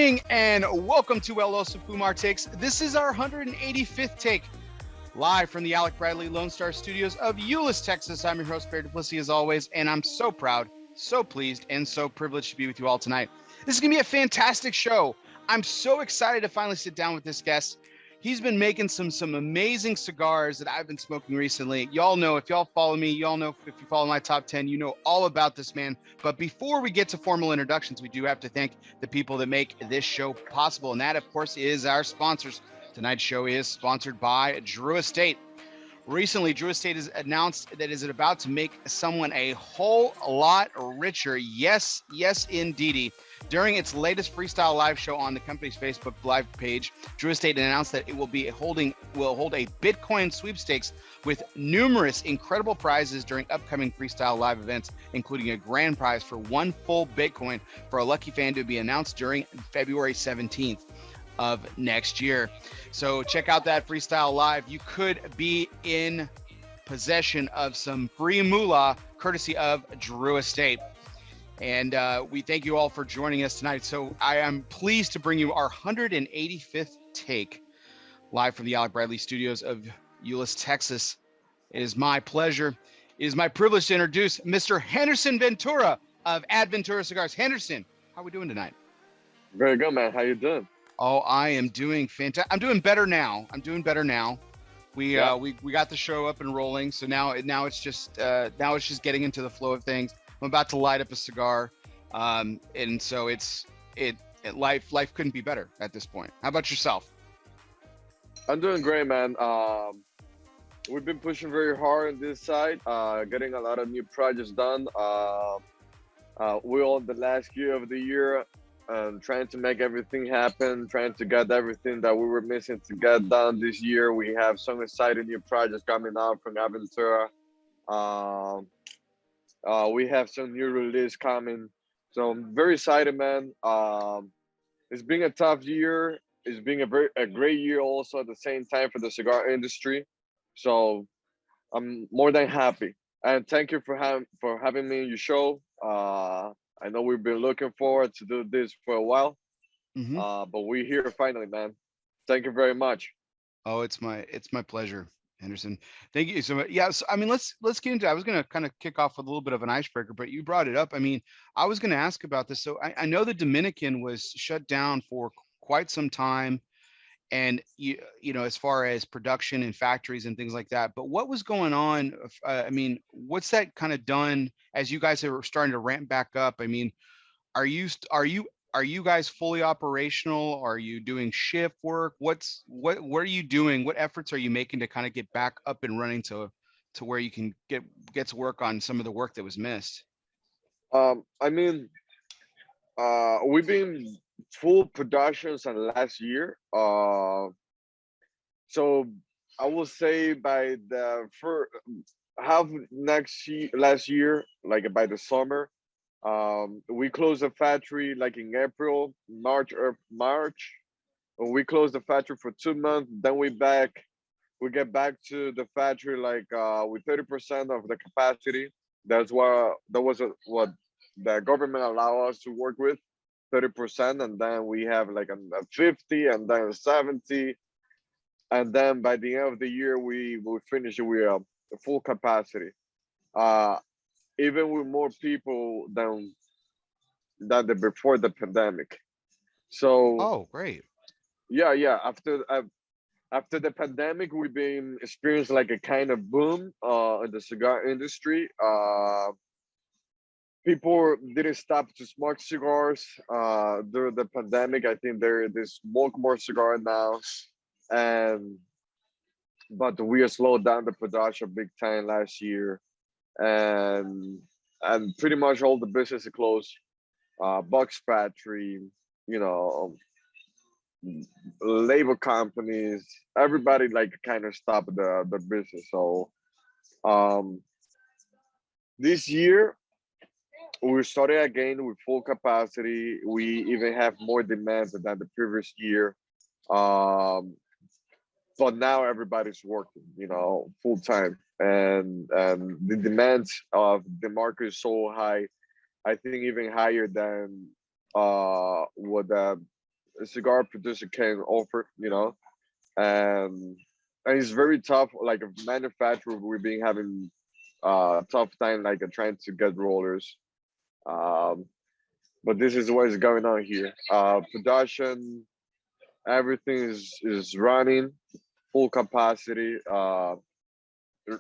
evening and welcome to ELOSOFUMARTAKES. This is our 185th take, live from the Alec Bradley Lone Star Studios of Euless, Texas. I'm your host, Barry Duplessis, as always, and I'm so proud, so pleased, and so privileged to be with you all tonight. This is going to be a fantastic show. I'm so excited to finally sit down with this guest. He's been making some amazing cigars that I've been smoking recently. Y'all know, if y'all follow me, y'all know if you follow my top 10, you know all about this man. But before we get to formal introductions, we do have to thank the people that make this show possible. And that, of course, is our sponsors. Tonight's show is sponsored by Drew Estate. Recently, Drew Estate has announced that it is about to make someone a whole lot richer. Yes, indeedy. During its latest freestyle live show on the company's Facebook Live page, Drew Estate announced that it will hold a Bitcoin sweepstakes with numerous incredible prizes during upcoming freestyle live events, including a grand prize for one full Bitcoin for a lucky fan to be announced during February 17th. Of next year. So check out that freestyle live. You could be in possession of some free moolah courtesy of Drew Estate. And we thank you all for joining us tonight. So I am pleased to bring you our 185th take live from the Alec Bradley Studios of Euless, Texas. It is my pleasure. It is my privilege to introduce Mr. Henderson Ventura of ADVentura Cigars. Henderson, how are we doing tonight? Very good, man. How you doing? Oh, I am doing fantastic. I'm doing better now. We got the show up and rolling. So now it's just getting into the flow of things. I'm about to light up a cigar, and so life couldn't be better at this point. How about yourself? I'm doing great, man. We've been pushing very hard on this side, getting a lot of new projects done. We're on the last year of the year. Trying to make everything happen, trying to get everything that we were missing to get done this year. We have some exciting new projects coming out from ADVentura. We have some new release coming. So I'm very excited, man. It's been a tough year. It's been a great year also at the same time for the cigar industry. So I'm more than happy. And thank you for having me in your show. I know we've been looking forward to do this for a while, but we're here finally, man. Thank you very much. Oh, it's my pleasure, Henderson. Thank you so much. Yeah, so, I mean, let's get into it. I was going to kind of kick off with a little bit of an icebreaker, but you brought it up. I mean, I was going to ask about this. So I know the Dominican was shut down for quite some time, and you know, as far as production and factories and things like that. But what was going on? I mean, what's that kind of done as you guys are starting to ramp back up? I mean, are you guys fully operational? Are you doing shift work? What are you doing? What efforts are you making to kind of get back up and running to where you can get to work on some of the work that was missed? I mean, we've been full productions on last year. So I will say by the first half last year, like by the summer, we closed the factory like in April, March. We closed the factory for 2 months. Then we get back to the factory like with 30% of the capacity. That was what the government allowed us to work with, 30%, and then we have like a 50, and then 70, and then by the end of the year we will finish with full capacity. Even with more people than before the pandemic. So oh, great. Yeah. After the pandemic, we've been experiencing like a kind of boom in the cigar industry. People didn't stop to smoke cigars during the pandemic. I think they smoke more cigar now, but we have slowed down the production big time last year, and pretty much all the business closed. Box factory, you know, labor companies, everybody like kind of stopped the business. So this year we started again with full capacity. We even have more demands than the previous year. But now everybody's working, you know, full time, and the demands of the market is so high. I think even higher than what a cigar producer can offer, you know. And and it's very tough. Like a manufacturer, we've been having tough time like trying to get rollers. Um, but this is what is going on here. Production, everything is running full capacity.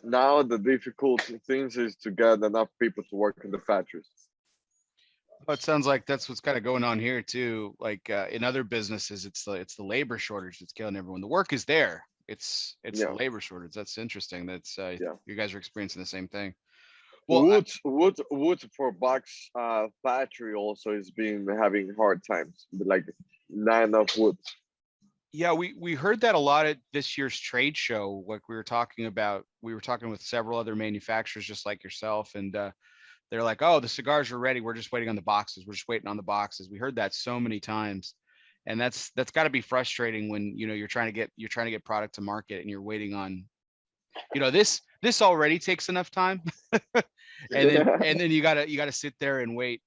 Now the difficult things is to get enough people to work in the factories. Oh, it sounds like that's what's kind of going on here too. Like in other businesses, it's the labor shortage that's killing everyone. The work is there. It's the Yeah, labor shortage. That's interesting. That's yeah. you guys are experiencing the same thing. Well, Wood for box factory also is being having hard times. Like not enough wood. yeah, we heard that a lot at this year's trade show. Like we were talking about, we were talking with several other manufacturers just like yourself, and they're like, "Oh, the cigars are ready. We're just waiting on the boxes. We're just waiting on the boxes." We heard that so many times, and that's got to be frustrating when you're trying to get product to market and you're waiting on, this already takes enough time, and then you gotta sit there and wait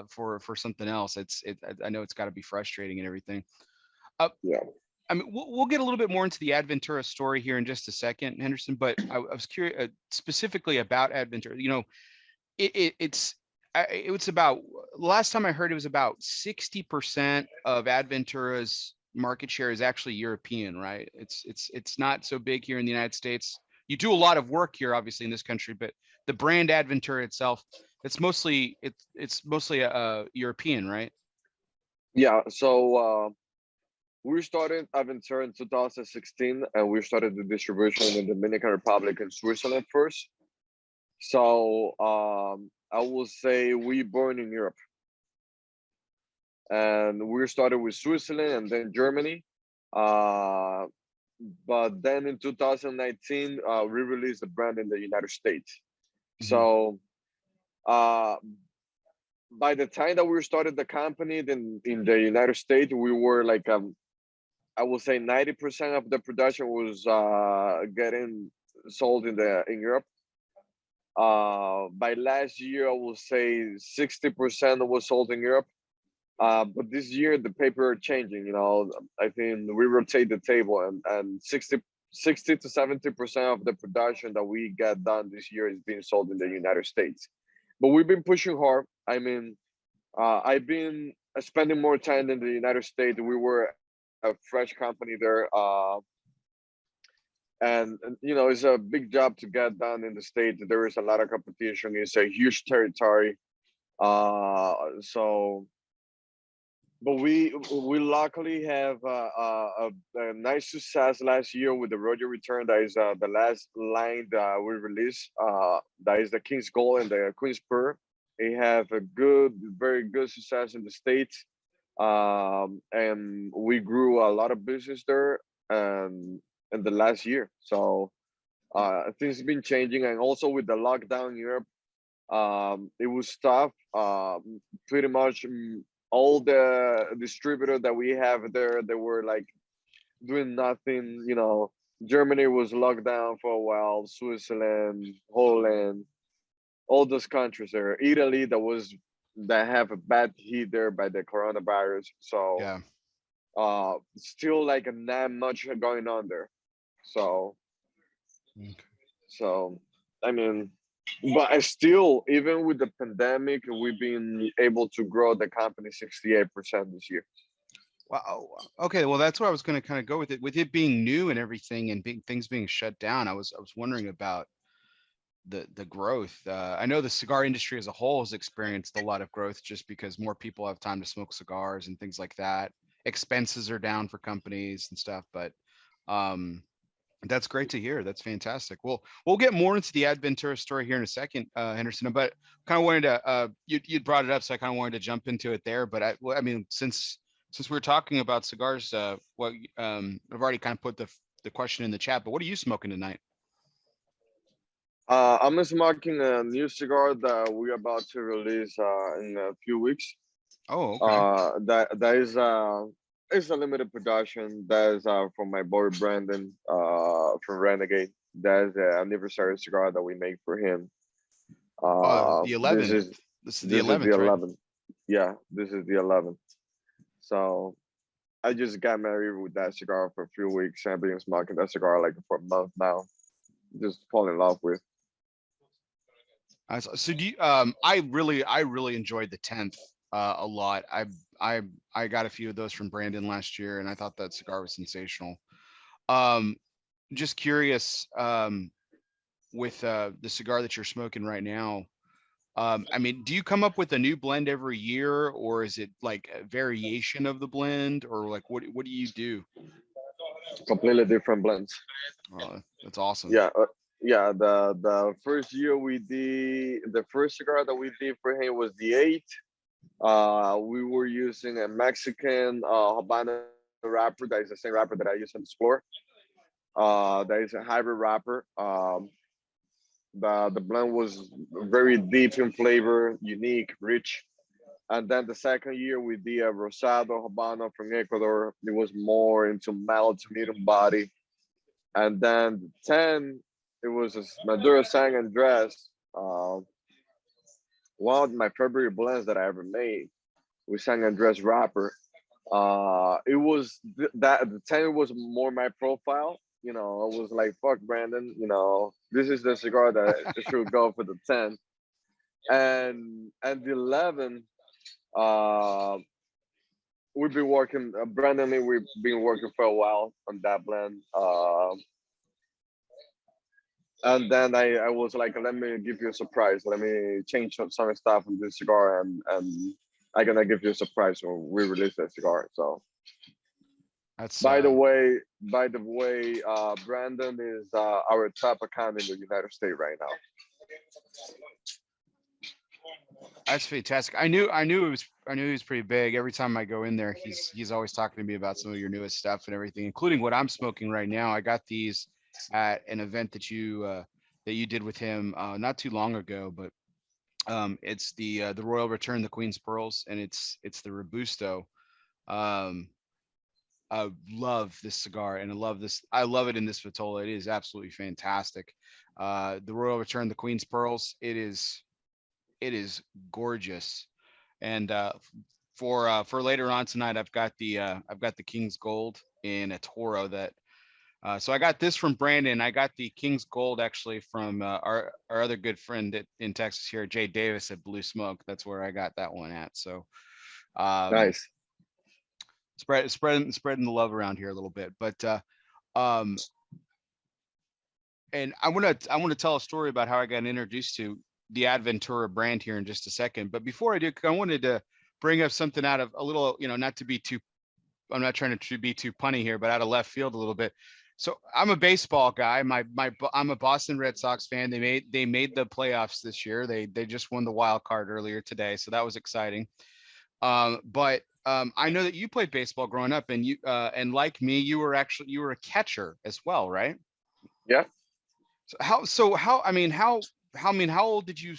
for something else. I know it's got to be frustrating and everything. Uh, Yeah. I mean, we'll get a little bit more into the ADVentura story here in just a second, Henderson. But I was curious specifically about ADVentura. It's about, last time I heard, it was about 60% of ADVentura's market share is actually European, right? It's not so big here in the United States. You do a lot of work here, obviously, in this country, but the brand ADVentura itself, it's mostly European, right? Yeah. So we started ADVentura in 2016, and we started the distribution in the Dominican Republic and Switzerland first. So I will say we born in Europe, and we started with Switzerland and then Germany. Uh, but then in 2019, we released the brand in the United States. Mhm. So uh, by the time that we started the company, then in the United States, we were like I will say 90% of the production was getting sold in Europe. By last year, I will say 60% was sold in Europe. But this year the paper are changing. I think we rotate the table, and 60 to 70% of the production that we get done this year is being sold in the United States. But we've been pushing hard. I mean, I've been spending more time in the United States. We were a fresh company there, and it's a big job to get done in the States. There is a lot of competition. It's a huge territory. So but we luckily have a nice success last year with the Roger Return. That is the last line that we released. That is the King's Gold and the Queen's Pearl. They have a very good success in the States, and we grew a lot of business there in the last year. So things have been changing, and also with the lockdown in Europe, it was tough. Pretty much all the distributors that we have there, they were like doing nothing. Germany was locked down for a while, Switzerland, Holland, all those countries there, Italy, that have a bad hit there by the coronavirus. So Yeah. still like not much going on there. So Okay. so I mean, but I still, even with the pandemic, we've been able to grow the company 68% this year. Wow. Okay. Well, that's where I was going to kind of go with it. With it being new and everything, and things being shut down, I was wondering about the growth. I know the cigar industry as a whole has experienced a lot of growth just because more people have time to smoke cigars and things like that. Expenses are down for companies and stuff, but um, that's great to hear. That's fantastic. We'll get more into the ADVentura story here in a second, Henderson. But kind of wanted to you brought it up, so I kind of wanted to jump into it there. But I mean, since we're talking about cigars, I've already kind of put the question in the chat. But what are you smoking tonight? I'm smoking a new cigar that we're about to release in a few weeks. Oh, okay. That is it's a limited production. That is from my boy Brandon from Renegade. That is the anniversary cigar that we make for him. The This 11th. is This is the this is the 11th, right? 11th. Yeah, this is the 11th. So I just got married with that cigar for a few weeks, and I've been smoking that cigar like for a month now. Just fall in love with. So do you, I really enjoyed the 10th a lot. I I got a few of those from Brandon last year, and I thought that cigar was sensational. Um, just curious, with the cigar that you're smoking right now. I mean, do you come up with a new blend every year, or is it like a variation of the blend, or like what do you do? Completely different blends. That's awesome. Yeah, yeah. The first year we did the first cigar that we did for him was the eight. We were using a Mexican Habano wrapper. That is the same wrapper that I use on the Explorer. That is a hybrid wrapper. The blend was very deep in flavor, unique, rich. And then the second year we did a Rosado Habano from Ecuador. It was more into mild to medium body. And then the 10, it was a Maduro San Andres. One of my favorite blends that I ever made with San Andres wrapper. It was that the 10 was more my profile. You know, I was like, fuck Brandon, you know, this is the cigar that should go for the 10. And the 11, uh, we've been working, Brandon and me, we've been working for a while on that blend. And then I was like, let me give you a surprise. Let me change some stuff on this cigar, and I'm gonna give you a surprise when we release that cigar. So That's by the way, Brandon is our top account in the United States right now. that's fantastic. I knew he was pretty big. Every time I go in there, he's always talking to me about some of your newest stuff and everything, including what I'm smoking right now. I got these at an event that you did with him not too long ago, but it's the Royal Return, the Queen's Pearls, and it's the Robusto. Um, I love this cigar, and I love this. I love it in this Vitola. It is absolutely fantastic. The Royal Return, the Queen's Pearls. It is gorgeous. And for later on tonight, I've got the King's Gold in a Toro that. So I got this from Brandon. I got the King's Gold actually from our other good friend in Texas here, Jay Davis at Blue Smoke. That's where I got that one at. So um, Nice. spreading the love around here a little bit. But um, and I want to tell a story about how I got introduced to the ADVentura brand here in just a second. But before I do, I wanted to bring up something out of a little, not to be too. I'm not trying to be too punny here, but out of left field a little bit. So I'm a baseball guy. I'm a Boston Red Sox fan. They made the playoffs this year. They just won the wild card earlier today, so that was exciting. But I know that you played baseball growing up, and and like me, you were a catcher as well, right? Yeah. How old did you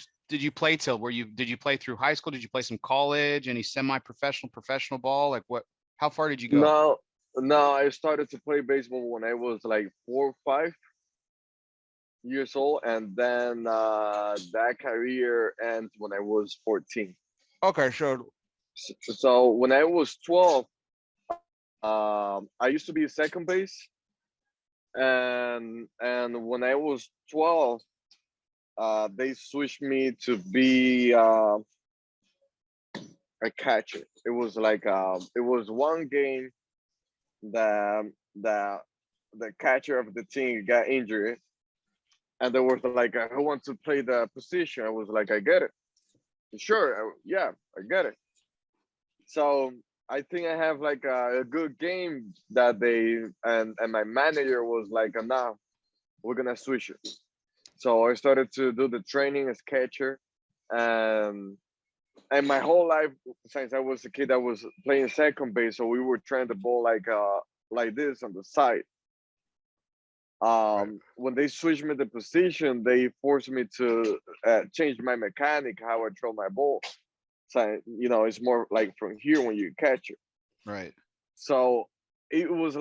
play till? Did you play through high school? Did you play some college? Any professional ball? Like what? How far did you go? No, no, I started to play baseball when I was like 4 or 5 years old, and then that career ends when I was 14. Okay, so So when I was 12, I used to be second base, and when I was 12, they switched me to be a catcher. It was like it was one game that the catcher of the team got injured, and there was like, who wants to play the position? I was like, I get it, sure, yeah, I get it. So I think I have like a good game that day, and my manager was like, nah, we're gonna switch it. So I started to do the training as catcher, and my whole life since I was a kid, I was playing second base. So we were trying the ball like this on the side. right, When they switched me the position, they forced me to change my mechanic, how I throw my ball. So it's more like from here when you catch it. right, So it was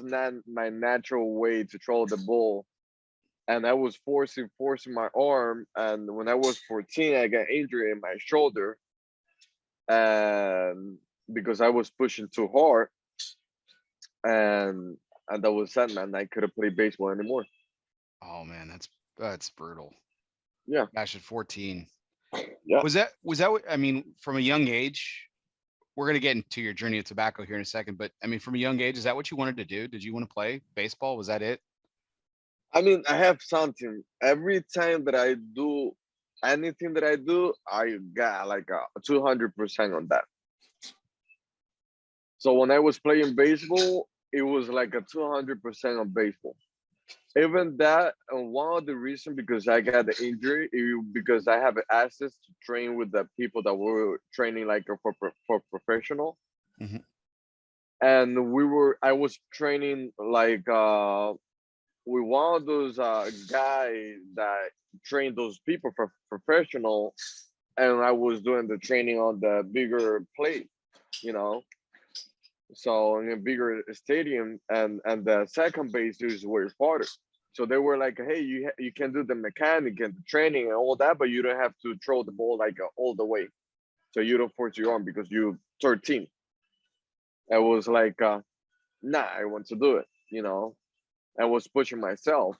not my natural way to throw the ball, and I was forcing my arm. And when I was 14, I got injured in my shoulder, and because I was pushing too hard. and that was sad, man. I couldn't play baseball anymore. Oh man, that's brutal. Yeah, Gosh, at 14. yeah. Was that what, I mean, from a young age, we're gonna get into your journey of tobacco here in a second, but I mean, from a young age, is that what you wanted to do? Did you want to play baseball? Was that it? I mean, I have something. Every time that I do anything that I do, I got like a 200% on that. So when I was playing baseball, it was like a 200% on baseball. Even that, and one of the reasons because I got the injury, because I have access to train with the people that were training like for professional, Mhm. and I was training like with one of those guys that train those people for professional, and I was doing the training on the bigger plate, you know. So in a bigger stadium, and the second base is way farther. So they were like, "Hey, you can do the mechanic and the training and all that, but you don't have to throw the ball like all the way. So you don't force your arm because you're 13." I was like, "Nah, I want to do it." You know, I was pushing myself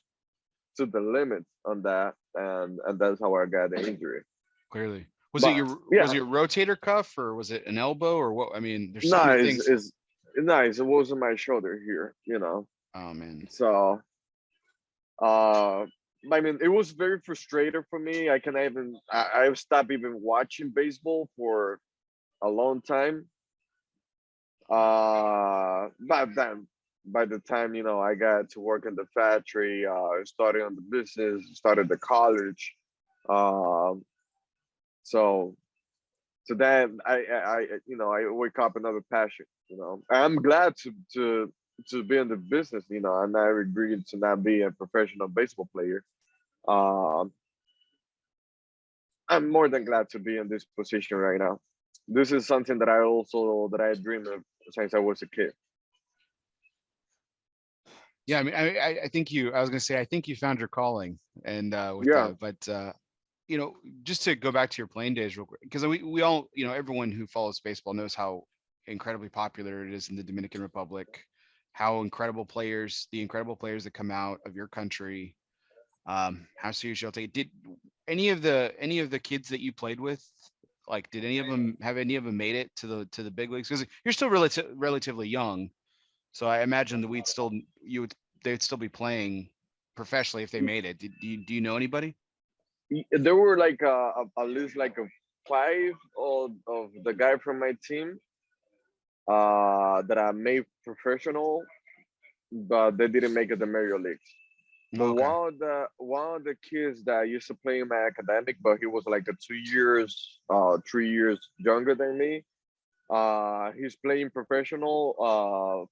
to the limit on that, and that's how I got the injury. Clearly. But Was it yeah, your rotator cuff or was it an elbow or what? I mean, there's so many nice things. is nice. It was on my shoulder here, you know. Oh man. So uh I mean, it was very frustrating for me. I stopped even watching baseball for a long time. But then by the time, you know, I got to work in the factory, started on the business, started the college. Um so so then you know, I wake up another passion, you know. I'm glad to be in the business, you know, and I agreed to not be a professional baseball player. Um I'm more than glad to be in this position right now. This is something that I dream of since I was a kid. Yeah, I mean, I think I was gonna say, I think you found your calling, and with Yeah, that, but you know, just to go back to your playing days real quick, because we all, you know, everyone who follows baseball knows how incredibly popular it is in the Dominican Republic, how the incredible players that come out of your country, how serious you'll take it. Did any of the kids that you played with, like, did any of them made it to the big leagues? Because you're still relatively young, so I imagine that they'd still be playing professionally if they made it. Do you know anybody? there were like at least like a five of the guy from my team that I made professional, but they didn't make it the major leagues. But Okay. one of the kids that used to play in my academic, but he was like a 2 years, 3 years younger than me. He's playing professional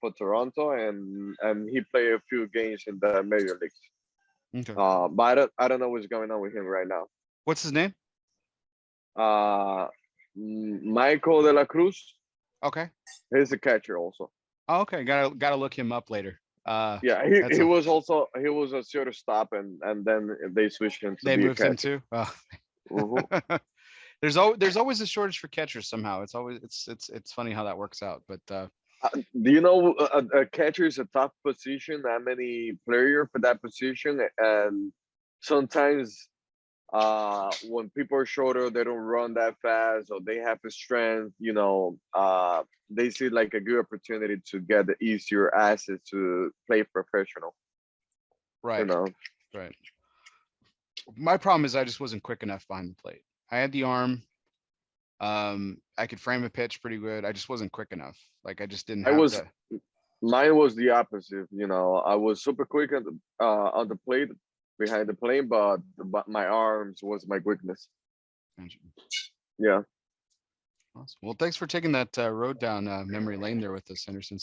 for Toronto, and he played a few games in the major leagues. Okay. But I don't know what's going on with him right now. What's his name? Uh, Michael de la Cruz, Okay. he's a catcher also. Oh, okay. Gotta look him up later. Yeah, That's he a was also he was a shortstop, and then they switched him to they be a moved him catcher. too. Oh. Hmm. There's always a shortage for catchers somehow. It's funny how that works out. But Do you know a catcher is a tough position? That many player for that position, and sometimes when people are shorter, they don't run that fast, or they have the strength. You know, they see like a good opportunity to get the easier access to play professional. You right, know, right. My problem is I just wasn't quick enough behind the plate. I had the arm. I could frame a pitch pretty good. I just wasn't quick enough. Like I just didn't I have was the. mine was the opposite. You know, I was super quick on the plate behind the plane, but my arms was my weakness. Yeah. Awesome. Well, thanks for taking that road down memory lane there with us, Henderson.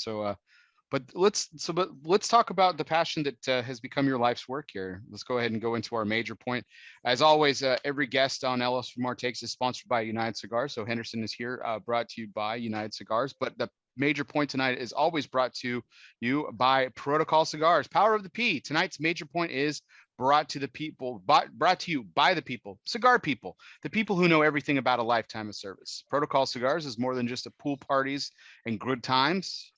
But let's talk about the passion that has become your life's work here. Let's go ahead and go into our major point. As always, every guest on LS Fumar Takes is sponsored by United Cigars. So Henderson is here, brought to you by United Cigars. But the major point tonight is always brought to you by Protocol Cigars. Power of the P. Tonight's major point is brought to you by the people, cigar people, the people who know everything about a lifetime of service. Protocol Cigars is more than just a pool parties and good times.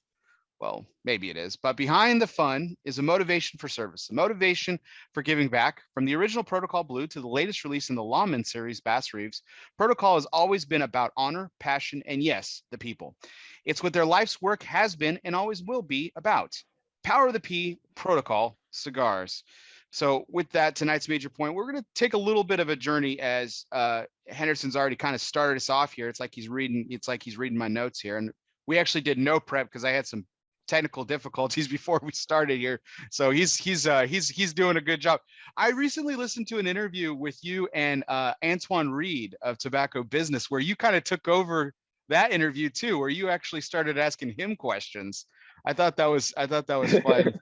Well, maybe it is, but behind the fun is a motivation for service, a motivation for giving back. From the original Protocol Blue to the latest release in the Lawman series, Bass Reeves, Protocol has always been about honor, passion, and yes, the people. It's what their life's work has been and always will be about. Power of the P, Protocol, Cigars. So with that, tonight's major point, we're going to take a little bit of a journey as Henderson's already kind of started us off here. It's like he's reading my notes here. And we actually did no prep because I had some technical difficulties before we started here. So he's doing a good job. I recently listened to an interview with you and Antoine Reed of Tobacco Business, where you kind of took over that interview too, where you actually started asking him questions. I thought that was fun.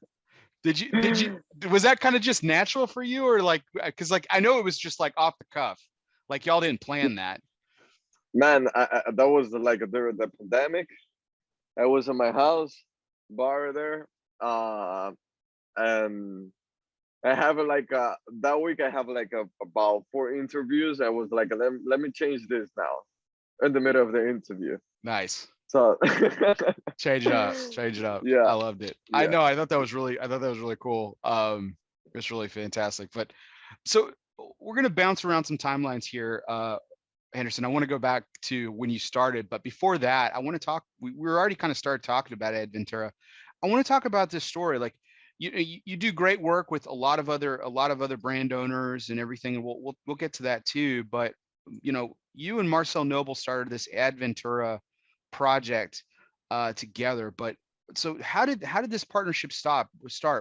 Was that kind of just natural for you, or like, because like I know it was just like off the cuff, like y'all didn't plan that? Man, that was like during the pandemic. I was in my house, bar there, and I have like that week I have like about 4 interviews. I was like, let me change this now in the middle of the interview. Nice. So change it up. Yeah, I loved it. yeah. I thought that was really cool. It's really fantastic. But so we're gonna bounce around some timelines here. Henderson, I want to go back to when you started, but before that, I want to talk. We were already kind of started talking about ADVentura. I want to talk about this story. Like you do great work with a lot of other brand owners and everything, and we'll get to that too. But you and Marcel Noble started this ADVentura project together. But so how did this partnership start?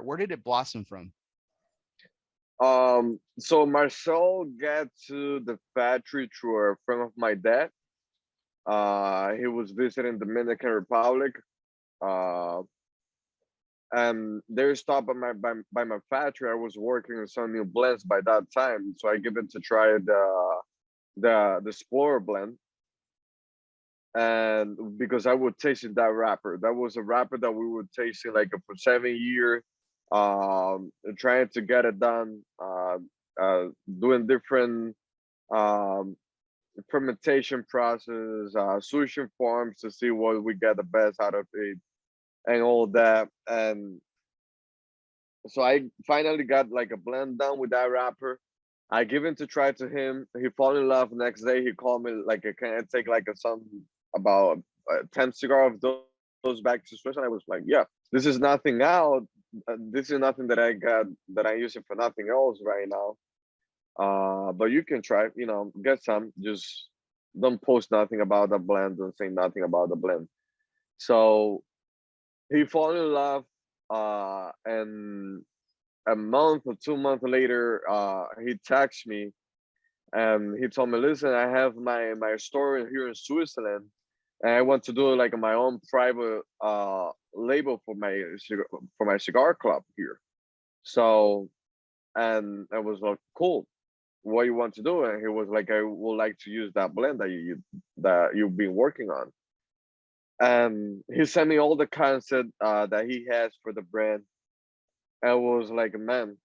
Where did it blossom from? So Marcel got to the factory through a friend of my dad. He was visiting Dominican Republic. And they stopped by my factory. I was working on some new blends by that time, so I give it to try the Explorer blend. And because I would taste that wrapper, that was a wrapper that we would taste like for 7 years, trying to get it done, doing different fermentation process, switching farms to see what we get the best out of it, and all that. And so I finally got like a blend done with that wrapper. I give it to try to him. He fall in love. Next day he called me like, can I take like some about 10 cigar of those back to Swiss? And I was like, yeah, this is nothing out. This is nothing that I got that I'm using for nothing else right now. But you can try, get some. Just don't post nothing about the blend. Don't say nothing about the blend. So he fall in love, and a month or 2 months later, he texted me and he told me, listen, I have my store here in Switzerland, and I want to do like my own private label for my cigar club here. So, and I was like, cool, what you want to do? And he was like, I would like to use that blend that you've been working on. And he sent me all the concept that he has for the brand. I was like, man,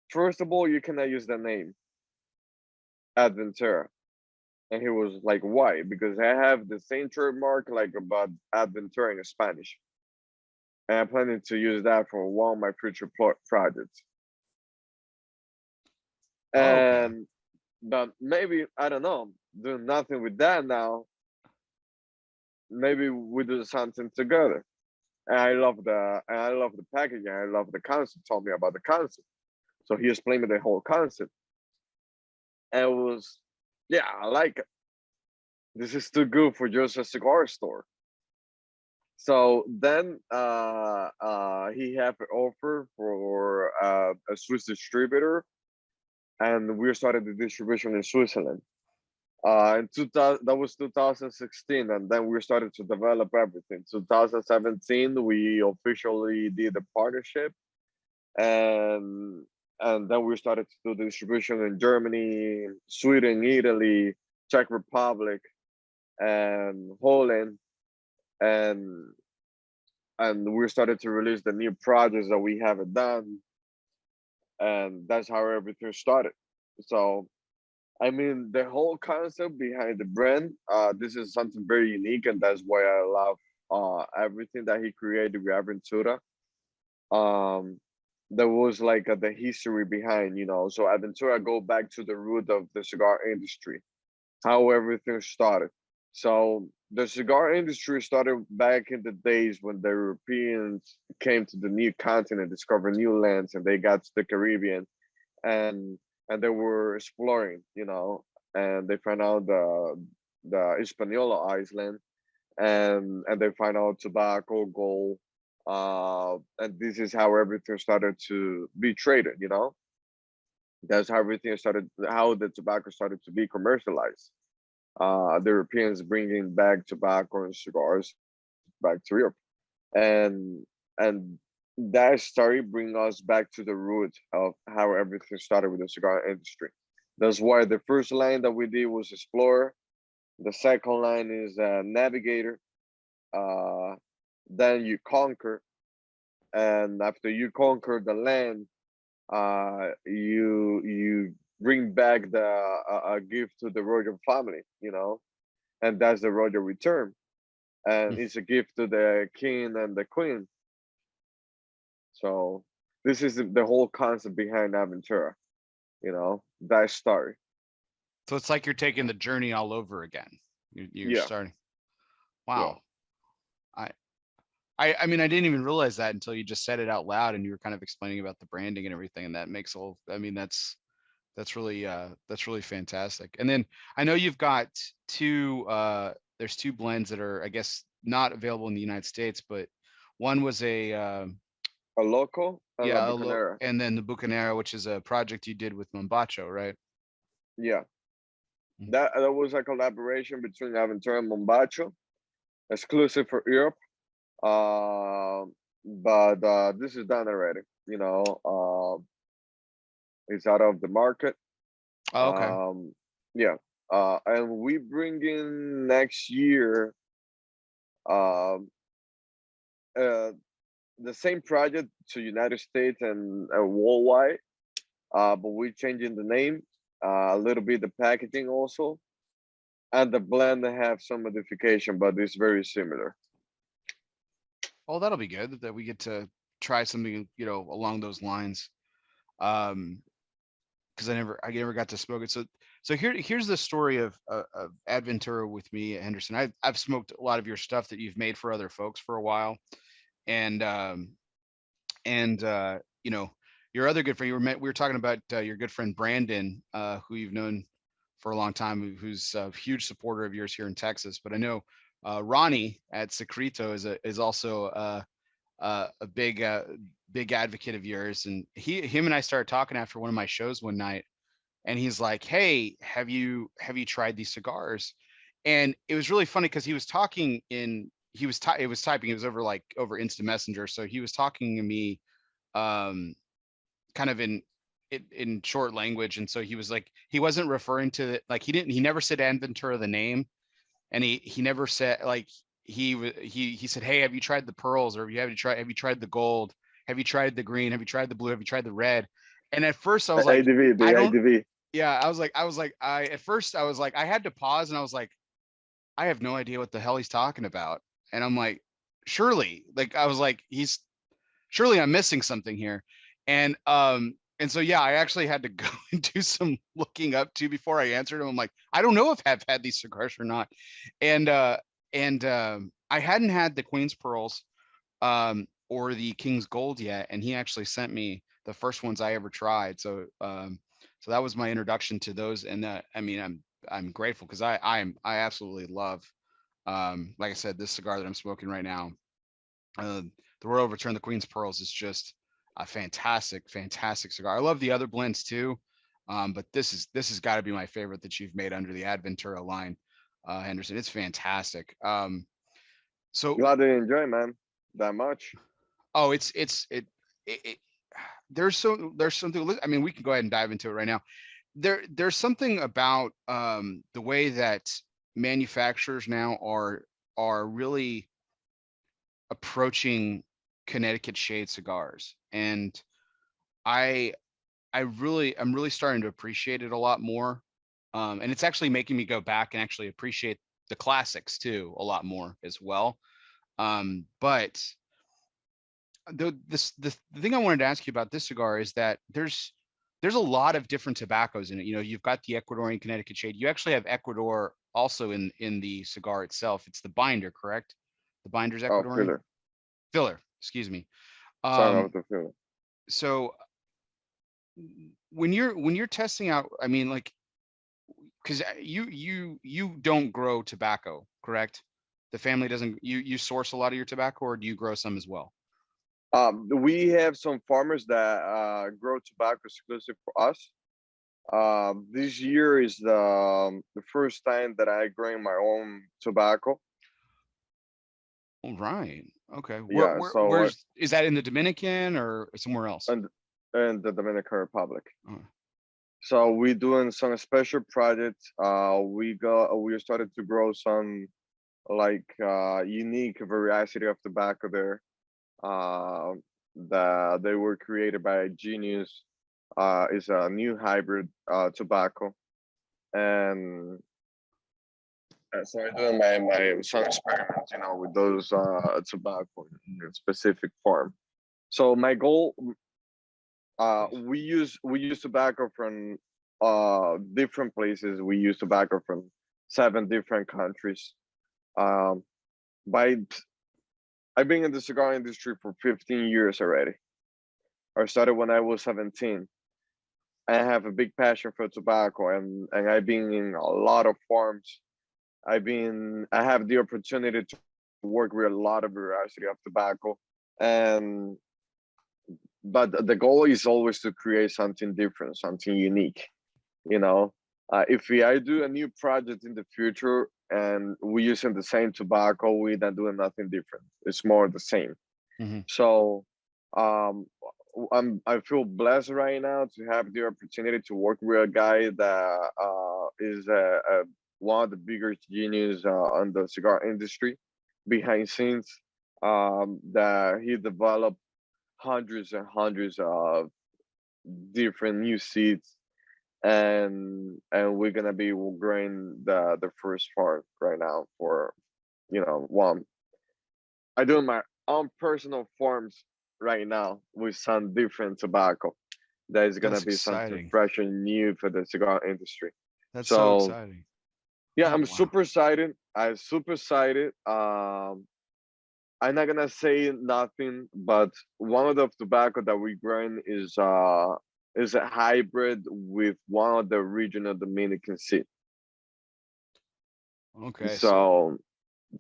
first of all, you cannot use the name ADVentura. And he was like, why? Because I have the same trademark like about ADVentura in Spanish. And I'm planning to use that for one of my future projects. Okay. And but maybe, I don't know, doing nothing with that now. Maybe we do something together. And I love the packaging. I love the concept. Told me about the concept. So he explained me the whole concept. And it was, yeah, I like it. This is too good for just a cigar store. So then he had an offer for a Swiss distributor, and we started the distribution in Switzerland. In 2000, that was 2016, and then we started to develop everything. 2017, we officially did the partnership, and then we started to do the distribution in Germany, Sweden, Italy, Czech Republic, and Holland, and we started to release the new projects that we haven't done, and that's how everything started. So I mean, the whole concept behind the brand, this is something very unique, and that's why I love everything that he created with ADVentura. Um, there was like the history behind, So ADVentura go back to the root of the cigar industry, how everything started. So the cigar industry started back in the days when the Europeans came to the new continent, discovered new lands, and they got to the Caribbean, and they were exploring, and they found out the Hispaniola Island, and they find out tobacco, gold, and this is how everything started to be traded. That's how everything started, how the tobacco started to be commercialized. The Europeans bringing back tobacco and cigars back to Europe, and and that story bring us back to the root of how everything started with the cigar industry. That's why the first line that we did was Explorer. The second line is Navigator. Uh, then you conquer, and after you conquer the land, you bring back the a gift to the royal family, and that's the royal return, and it's a gift to the king and the queen. So this is the whole concept behind Aventura, that story. So it's like you're taking the journey all over again. You're Yeah, starting. yeah. Wow. I, I mean, I didn't even realize that until you just said it out loud and you were kind of explaining about the branding and everything. And that makes all, I mean, that's really fantastic. And then I know you've got there's two blends that are, I guess, not available in the United States, but one was A local and La yeah, Bucanera. and then the Bucanera, which is a project you did with Mombacho, right? Yeah, Mm. that was a collaboration between Aventura and Mombacho, exclusive for Europe. But this is done already. It's out of the market. Oh, okay. Yeah. And we bring in next year um the same project to United States and worldwide. But we're changing the name, a little bit the packaging also, and the blend have some modification, but it's very similar. Oh, that'll be good that we get to try something, along those lines. Um, because I never got to smoke it. So here's the story of Adventura with me, Henderson. I've smoked a lot of your stuff that you've made for other folks for a while, and your other good friend. We were talking about your good friend Brandon, who you've known for a long time, who's a huge supporter of yours here in Texas. But I know Ronnie at Secreto is also a big advocate of yours, and him and I started talking after one of my shows one night, and he's like, "Hey, have you tried these cigars?" And it was really funny because he was talking in it was typing, it was over instant messenger, so he was talking to me um kind of in short language, and so he was like, he wasn't referring to it, like he never said Adventura the name, and he never said, like, he said, "Hey, have you tried the pearls, or have you tried the gold, have you tried the green, have you tried the blue, have you tried the red?" And at first I was like, ADV, I the don't ADV. yeah, at first I was like, I had to pause, and I was like, I have no idea what the hell he's talking about. And I'm like, surely, like, I was like, surely I'm missing something here. And so yeah, I actually had to go and do some looking up too before I answered him. I'm like, I don't know if I've had these cigars or not. And I hadn't had the Queen's Pearls or the King's Gold yet, and he actually sent me the first ones I ever tried. So that was my introduction to those. And I mean, I'm grateful because I absolutely love, like I said, this cigar that I'm smoking right now. The Royal Return, the Queen's Pearls, is just a fantastic cigar. I love the other blends too, but this has got to be my favorite that you've made under the Adventura line, Henderson. It's fantastic. So Glad to enjoy, man. That much. oh, it there's something. I mean, we can go ahead and dive into it right now. There's something about the way that manufacturers now are really approaching Connecticut shade cigars, and I I'm really starting to appreciate it a lot more, and it's actually making me go back and actually appreciate the classics too a lot more as well. But the thing I wanted to ask you about this cigar is that there's a lot of different tobaccos in it. You know, you've got the Ecuadorian Connecticut shade. You actually have Ecuador also in the cigar itself. It's the binder, correct? The binder's Oh, Ecuadorian filler. filler. Excuse me. Sorry Um, about the filler. so when you're testing out, I mean, like, because you don't grow tobacco, correct? The family doesn't. You source a lot of your tobacco, or do you grow some as well? We have some farmers that grow tobacco exclusive for us. This year is the first time that I grow my own tobacco. All right. Okay. Where, Yeah, where so where's is that in the Dominican or somewhere else? and in the Dominican Republic. Oh, So we doing some special projects. We started to grow some like unique variety of tobacco there. Uh, that they were created by Genius. Is a new hybrid tobacco, and so I'm doing my some experiments, with those tobacco in a specific form. So my goal, nice. we use tobacco from different places. We use tobacco from 7 different countries. Um, by I've been in the cigar industry for 15 years already. I started when I was 17. I have a big passion for tobacco, and I've been in a lot of farms. I have the opportunity to work with a lot of variety of tobacco, and but the goal is always to create something different, something unique. You know, if I do a new project in the future and we using the same tobacco, we not doing nothing different. It's more the same. Hmm. So, um, I feel blessed right now to have the opportunity to work with a guy that is one of the biggest genius on the cigar industry behind scenes. That he developed hundreds and hundreds of different new seeds, and we're gonna be growing the first farm right now for one. I do my own personal farms right now with some different tobacco that is gonna That's be something exciting. fresh and new for the cigar industry. That's so So exciting. yeah, Oh I'm wow. super excited. I'm super excited. I'm not gonna say nothing, but one of the tobacco that we growing is a hybrid with one of the original Dominican seed. Okay. So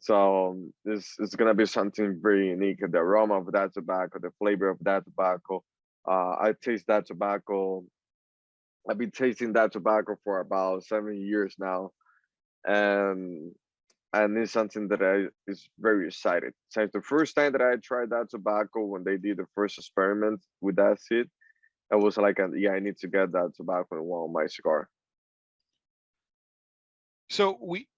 So this is gonna be something very unique. The aroma of that tobacco, the flavor of that tobacco. I taste that tobacco. I've been tasting that tobacco for about 7 years now, and it's something that I is very excited. Since the first time that I tried that tobacco, when they did the first experiment with that seed, I was like, yeah, I need to get that tobacco in one of my cigar. so we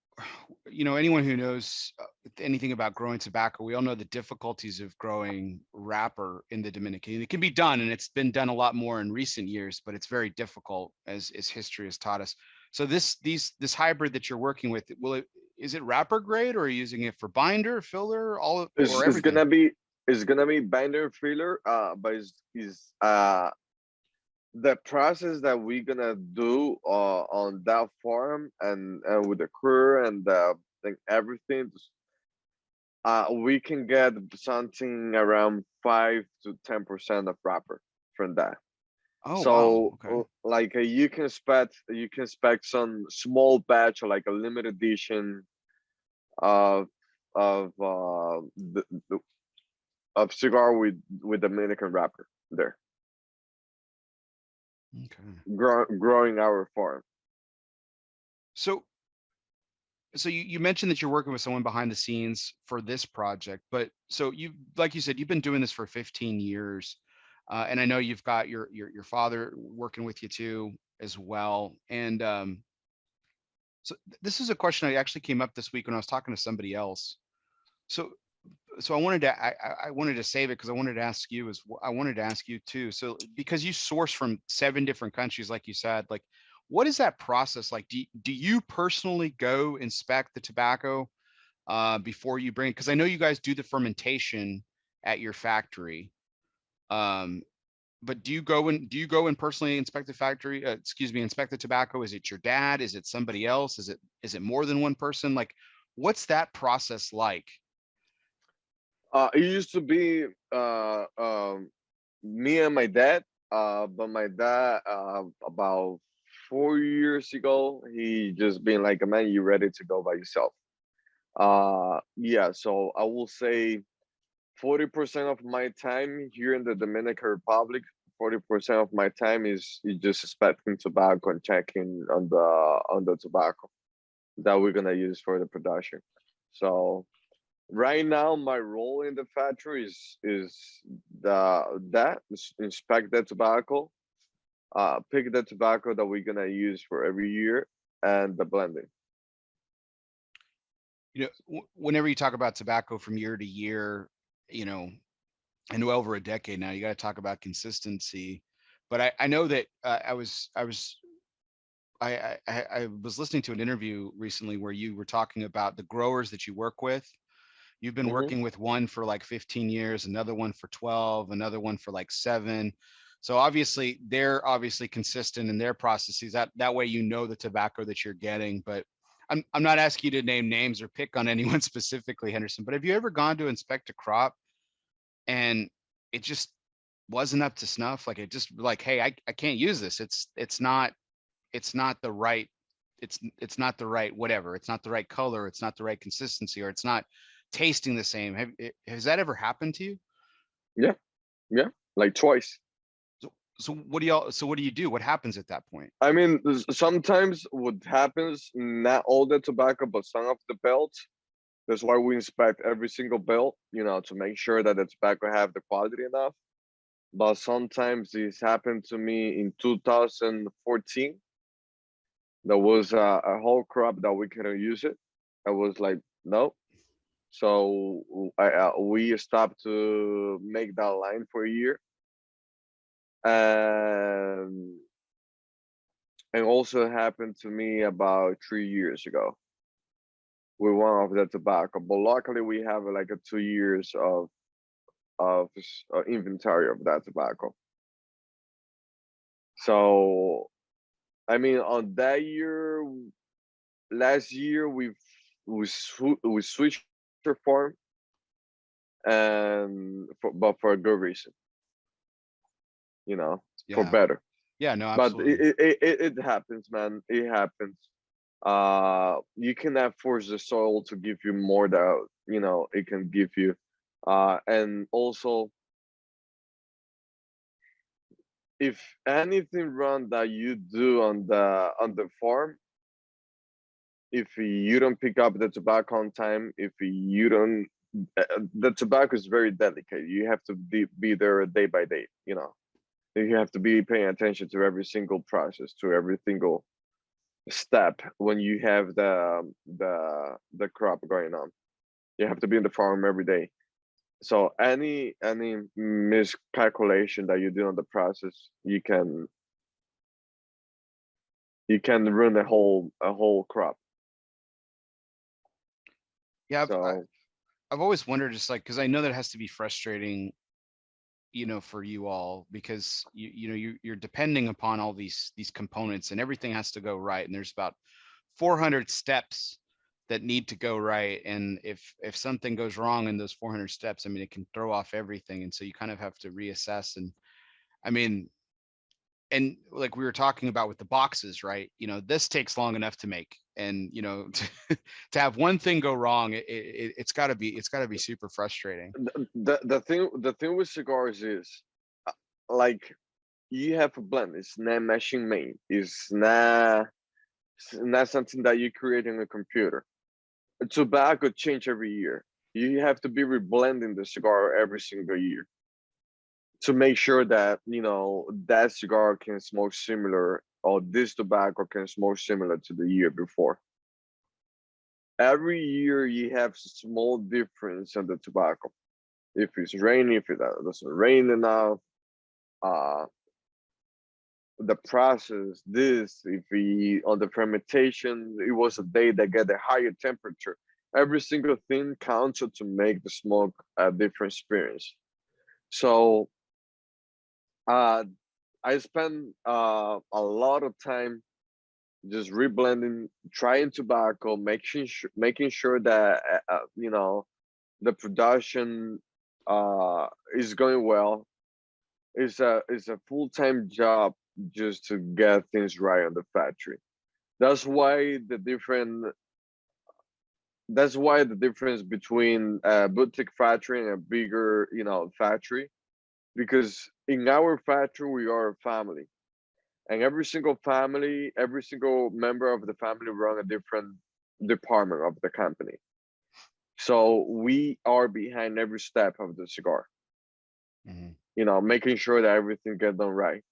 anyone who knows anything about growing tobacco, we all know the difficulties of growing wrapper in the Dominican. It can be done, and it's been done a lot more in recent years, but it's very difficult as history has taught us. So this hybrid that you're working with, is it wrapper grade, or are you using it for binder, filler, It's, or it's everything? gonna be it's gonna be binder filler, but it's the process that we're gonna do on that farm and with the crew and everything. We can get something around 5 to 10% of wrapper from that. Oh wow. So Okay. like you can expect some small batch or like a limited edition of of the of cigar with Dominican wrapper there, Okay. growing our farm. So you mentioned that you're working with someone behind the scenes for this project, but so you, like you said, you've been doing this for 15 years, and I know you've got your father working with you too as well. And this is a question that actually came up this week when I was talking to somebody else. So I wanted to I wanted to save it because I wanted to ask you too. So because you source from 7 different countries, like you said, like what is that process like? Do you personally go inspect the tobacco before you bring, because I know you guys do the fermentation at your factory. But do you go and personally inspect the factory? Excuse me, inspect the tobacco? Is it your dad? Is it somebody else? Is it more than one person? Like, what's that process like? It used to be me and my dad, but my dad about 4 years ago, he just been like, man, you ready to go by yourself? Yeah, so I will say 40% of my time here in the Dominican Republic, 40% of my time is just inspecting tobacco and checking on the tobacco that we're gonna use for the production. So right now, my role in the factory is inspect the tobacco, pick the tobacco that we're gonna use for every year, and the blending. You know, whenever you talk about tobacco from year to year, you know, I know over a decade now, you got to talk about consistency. But I know that I was listening to an interview recently where you were talking about the growers that you work with. You've been Hmm. working with one for like 15 years, another one for 12, another one for like 7. So obviously they're obviously consistent in their processes. That way you know the tobacco that you're getting. But I'm not asking you to name names or pick on anyone specifically, Henderson. But have you ever gone to inspect a crop and it just wasn't up to snuff? Like, it just like, hey, I can't use this. It's not the right, it's not the right whatever. It's not the right color. It's not the right consistency, or it's not tasting the same. Has that ever happened to you? Yeah, yeah, like twice. So what do y'all? So what do you do? What happens at that point? I mean, sometimes what happens, not all the tobacco, but some of the belts. That's why we inspect every single belt, to make sure that the tobacco have the quality enough. But sometimes this happened to me in 2014. There was a whole crop that we couldn't use it. I was like, no. So we stopped to make that line for a year. And also happened to me about 3 years ago with one of the tobacco. But luckily we have like a 2 years of inventory of that tobacco. So I mean, on that year, last year we switched our farm, and but for a good reason, for Yeah, better. yeah, no, But absolutely. it happens, man. It happens. You cannot force the soil to give you more that it can give you. And also, if anything wrong that you do on the farm, if you don't pick up the tobacco on time, if you don't, the tobacco is very delicate. You have to be there day by day. You have to be paying attention to every single process, to every single step when you have the crop going on. You have to be in the farm every day. So any miscalculation that you do on the process, you can ruin a whole crop. Yeah, So I've always wondered, just like, because I know that has to be frustrating, for you all, because you're depending upon all these components, and everything has to go right, and there's about 400 steps that need to go right, and if something goes wrong in those 400 steps, I mean, it can throw off everything, and so you kind of have to reassess. And I mean, and like we were talking about with the boxes, right? This takes long enough to make, and to have one thing go wrong, it's got to be super frustrating. the thing with cigars is, like, you have a blend. It's not machine made. It's not something that you create in a computer. Tobacco change every year. You have to be reblending the cigar every single year to make sure that that cigar can smoke similar, or this tobacco can smoke similar to the year before. Every year you have small difference in the tobacco. If it's raining, if it doesn't rain enough, uh, the process, this, if we on the fermentation, it was a day that get a higher temperature. every single thing counts to make the smoke a different experience. So I spend a lot of time just reblending, trying tobacco, making sure that the production is going well. It's a full-time job just to get things right on the factory. That's why the different that's why the difference between a boutique factory and a bigger, factory, because in our factory we are a family, and every single member of the family run a different department of the company. So we are behind every step of the cigar, Hmm. making sure that everything gets done right,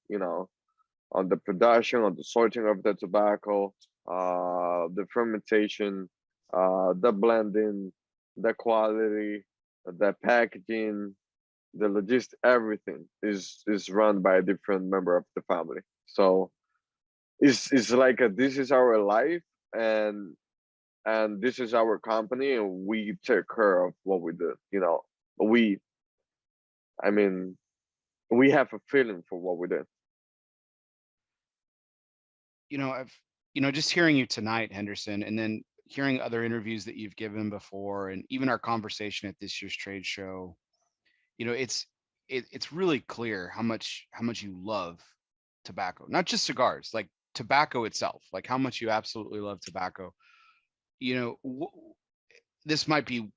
on the production, on the sorting of the tobacco, the fermentation, the blending, the quality, the packaging, the logistics, everything is run by a different member of the family. So it's like this is our life, and this is our company, and we take care of what we do. We, I mean, we have a feeling for what we do. I've, just hearing you tonight, Henderson, and then hearing other interviews that you've given before, and even our conversation at this year's trade show, it's really clear how much you love tobacco, not just cigars, like tobacco itself, like how much you absolutely love tobacco. You know, this might be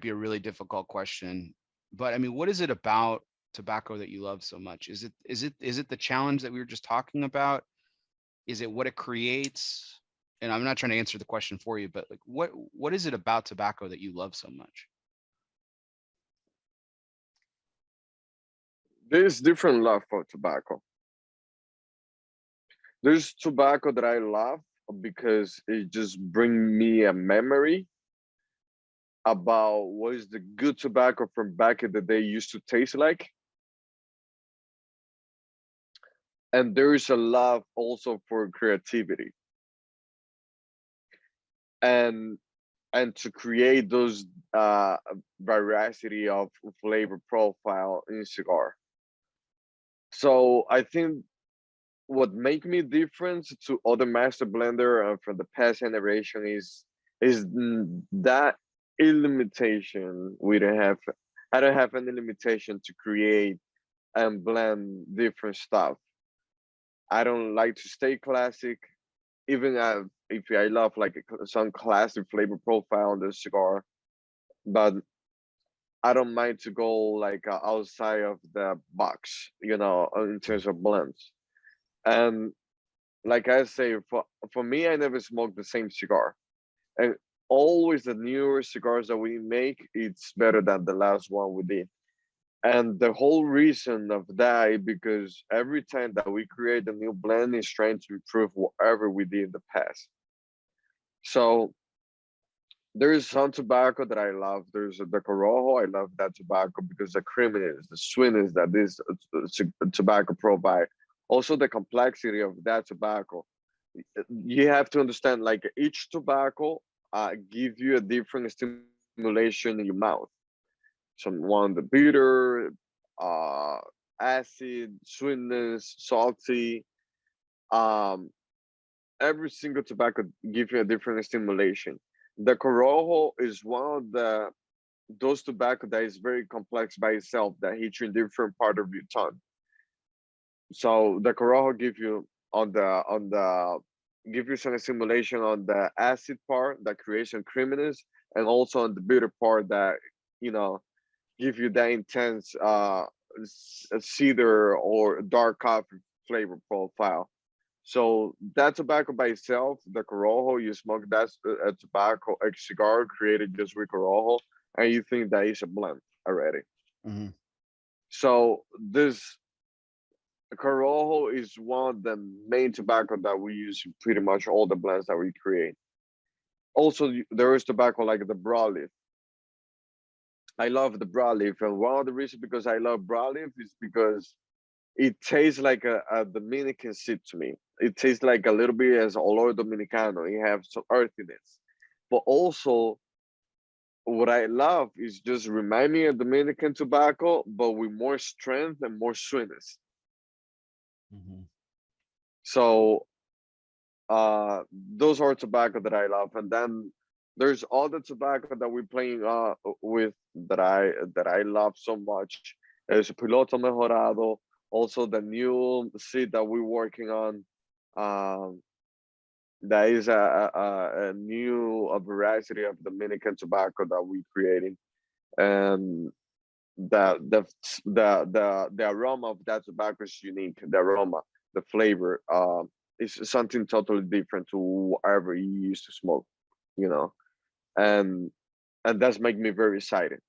a really difficult question, but I mean, what is it about tobacco that you love so much? Is it the challenge that we were just talking about? Is it what it creates? And I'm not trying to answer the question for you, but like what is it about tobacco that you love so much? There's different love for tobacco. There's tobacco that I love because it just bring me a memory about what is the good tobacco from back in the day used to taste like. And there is a love also for creativity and to create those variety of flavor profile in cigar. So I think what make me different to other master blender from the past generation is that limitation. I don't have any limitation to create and blend different stuff. I don't like to stay classic, even if I love like some classic flavor profile on the cigar, but I don't mind to go like outside of the box, in terms of blends. And like I say, for me, I never smoke the same cigar, and always the newer cigars that we make, it's better than the last one we did. And the whole reason of that is because every time that we create a new blend is trying to improve whatever we did in the past. So there is some tobacco that I love. There's the Corojo. I love that tobacco because the creaminess, the sweetness that this tobacco provide. Also the complexity of that tobacco. You have to understand, like each tobacco give you a different stimulation in your mouth. Some one the bitter, uh, acid, sweetness, salty. Um, every single tobacco gives you a different stimulation. The Corojo is one of those tobacco that is very complex by itself that hits you in different part of your tongue. So the Corojo give you give you some stimulation on the acid part that creates some creaminess, and also on the bitter part that you know give you that intense cedar or dark coffee flavor profile. So that tobacco by itself, the Corojo, you smoke that a tobacco, a cigar created just with Corojo, and you think that is a blend already. Hmm. So this Corojo is one of the main tobacco that we use in pretty much all the blends that we create. Also, there is tobacco like the broadleaf. I love the broadleaf, and one of the reasons because I love broadleaf is because it tastes like a Dominican seed to me. It tastes like a little bit as olor dominicano. It has some earthiness, but also what I love is just remind me of Dominican tobacco, but with more strength and more sweetness. Mm-hmm. So those are tobacco that I love. And then there's all the tobacco that we're playing with that I love so much. There's Piloto Mejorado, also the new seed that we're working on. Um, that is a new variety of Dominican tobacco that we're creating, and the aroma of that tobacco is unique. The aroma, the flavor, is something totally different to whatever you used to smoke, you know, and that's make me very excited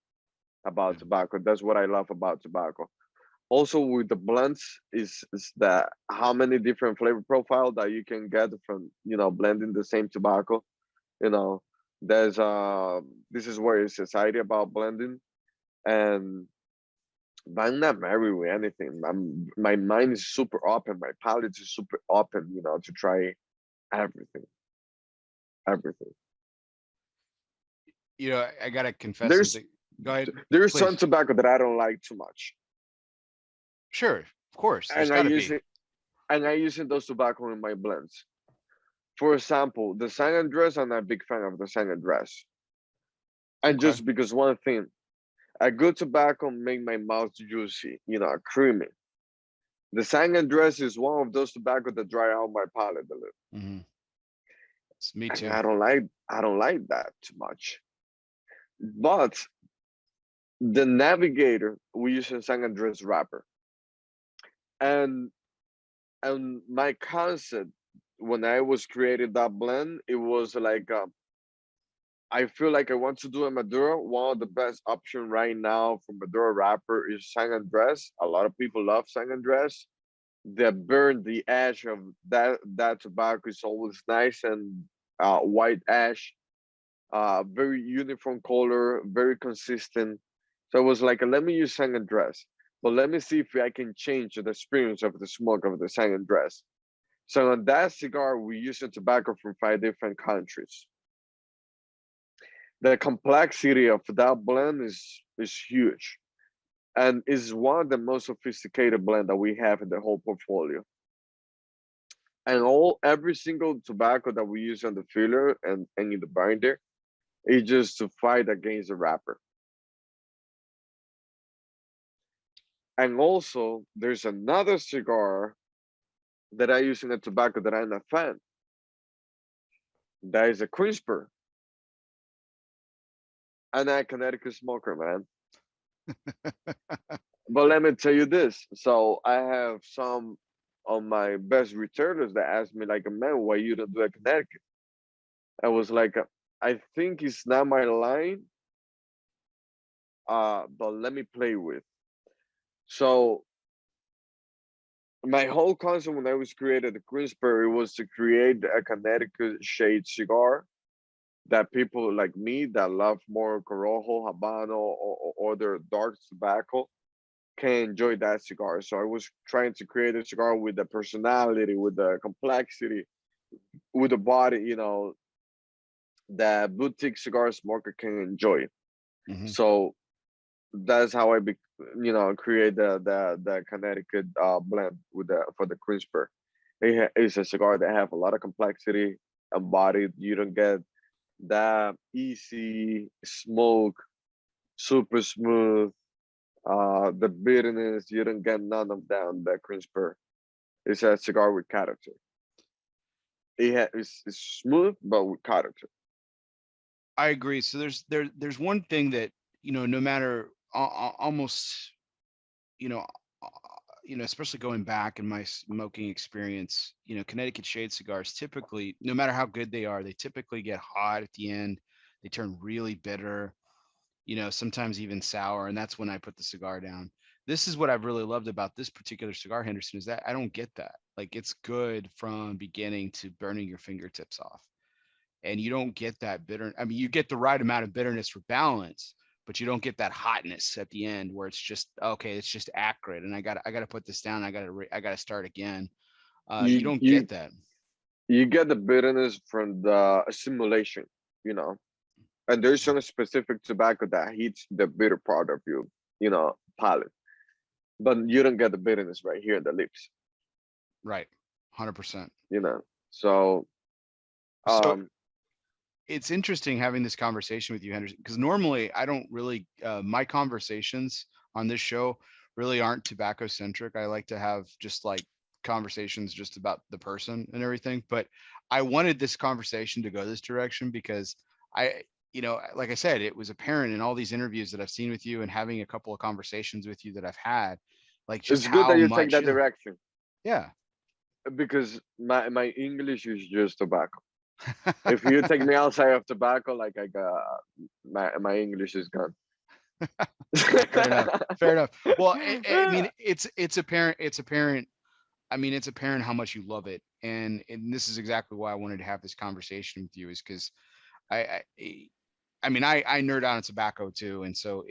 about tobacco. That's what I love about tobacco. Also with the blends is that how many different flavor profile that you can get from, blending the same tobacco. You know, there's this is where it's exciting about blending. And but I'm not married with anything. My mind is super open. My palate is super open, to try everything, everything. I gotta confess There's something. Go ahead, there's some please. tobacco that I don't like too much, Sure, of course. There's and I got to use be. it, and I using those tobacco in my blends. For example, the San Andres, I'm not a big fan of the San Andres, and Okay. just because one thing, a good tobacco make my mouth juicy, creamy. The San Andres is one of those tobacco that dry out my palate a little. Mm-hmm. It's me And too. I don't like that too much. But the Navigator we use in San Andres wrapper, and my concept when I was creating that blend, it was like I feel like I want to do a Maduro. One of the best option right now for Maduro wrapper is San Andres. A lot of people love San Andres. The burn, the ash of that tobacco is always nice, and white ash, very uniform color, very consistent. So it was like, let me use San Andres, but let me see if I can change the experience of the smoke of the San Andres. So on that cigar, we use the tobacco from 5 different countries. The complexity of that blend is huge, and is one of the most sophisticated blend that we have in the whole portfolio. And every single tobacco that we use on the filler and in the binder is just to fight against the wrapper. And also, there's another cigar that I use in the tobacco that I'm a fan. That is a crisper. I'm a Connecticut smoker, man. But let me tell you this. So I have some of my best retailers that asked me, like, man, why you don't do a Connecticut? I was like, I think it's not my line, but let me play with. So my whole concept when I was created the Queensberry was to create a Connecticut shade cigar that people like me that love more Corojo, Habano, or other dark tobacco can enjoy that cigar. So I was trying to create a cigar with the personality, with the complexity, with the body, that boutique cigar smoker can enjoy. Mm-hmm. So that's how I create the Connecticut blend with the for the crisper. It's a cigar that have a lot of complexity and body. You don't get that easy smoke, super smooth. The bitterness, you don't get none of that on the crisper. It's a cigar with character. It's smooth but with character. I agree. So there's one thing that no matter almost you know uh, especially going back in my smoking experience, Connecticut shade cigars typically, no matter how good they are, they typically get hot at the end. They turn really bitter, sometimes even sour, and that's when I put the cigar down. This is what I've really loved about this particular cigar, Henderson, is that I don't get that. Like, it's good from beginning to burning your fingertips off, and you don't get that bitter. I mean, you get the right amount of bitterness for balance, but you don't get that hotness at the end where it's just okay. It's just acrid, and I got to put this down. I got to start again. You You don't you get that. you get the bitterness from the assimilation, you know. And there's some specific tobacco that hits the bitter part of your, palate, but you don't get the bitterness right here in the lips, Right. 100%. you know. So, So um, it's interesting having this conversation with you, Henderson, because normally I don't really, my conversations on this show really aren't tobacco centric. I like to have just like conversations just about the person and everything. But I wanted this conversation to go this direction because I, like I said, it was apparent in all these interviews that I've seen with you and having a couple of conversations with you that I've had, like just it's good that how you take much, that direction yeah. because my English is just tobacco. If you take me outside of tobacco, like I got my English is gone. Fair enough. Fair enough. Well, I mean, it's apparent. It's apparent. I mean, it's apparent how much you love it, and this is exactly why I wanted to have this conversation with you, is because I mean, I nerd out on tobacco too, and so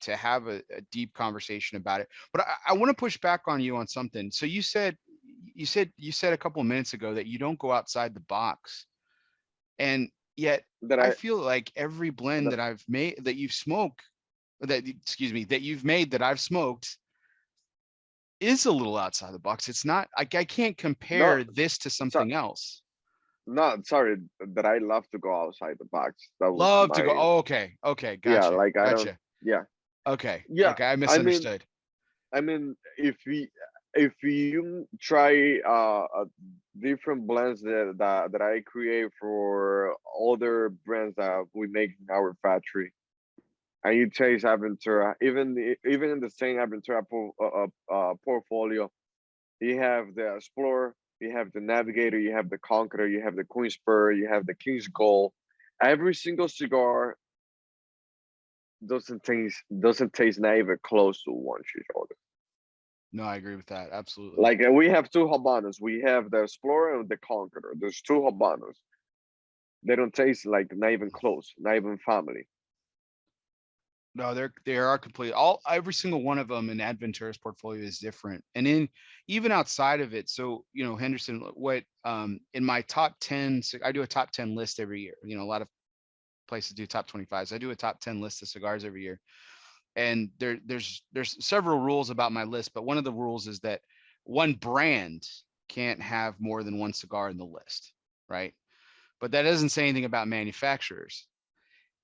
to have a deep conversation about it. But I want to push back on you on something. So you said a couple of minutes ago that you don't go outside the box, and yet that I I feel like every blend that, that I've made that you've smoked that excuse me that you've made that I've smoked is a little outside the box. It's not like I can't no, compare this to so, something else. no, sorry, that I love to go outside the box. That was Love to go. my, Oh, okay. Okay. yeah, Gotcha. like I don't, Gotcha. yeah, Okay. yeah. Okay. I I mean, misunderstood. if you try different blends that I create for other brands that we make in our factory, and you taste Aventura, even in the same Aventura portfolio, you have the Explorer, you have the Navigator, you have the Conqueror, you have the Queen Spur, you have the King's Gold. Every single cigar doesn't taste not even close to one each other. No, I agree with that. Absolutely. Like we have two Habanos. We have the Explorer and the Conqueror. There's two Habanos. They don't taste like not even close, not even family. No, they are complete. Every single one of them in ADVentura's portfolio is different, and even outside of it. So Henderson, what in my top 10, I do a top 10 list every year. A lot of places do top 25s. I do a top 10 list of cigars every year, and there's several rules about my list, but one of the rules is that one brand can't have more than one cigar in the list, right? But that doesn't say anything about manufacturers.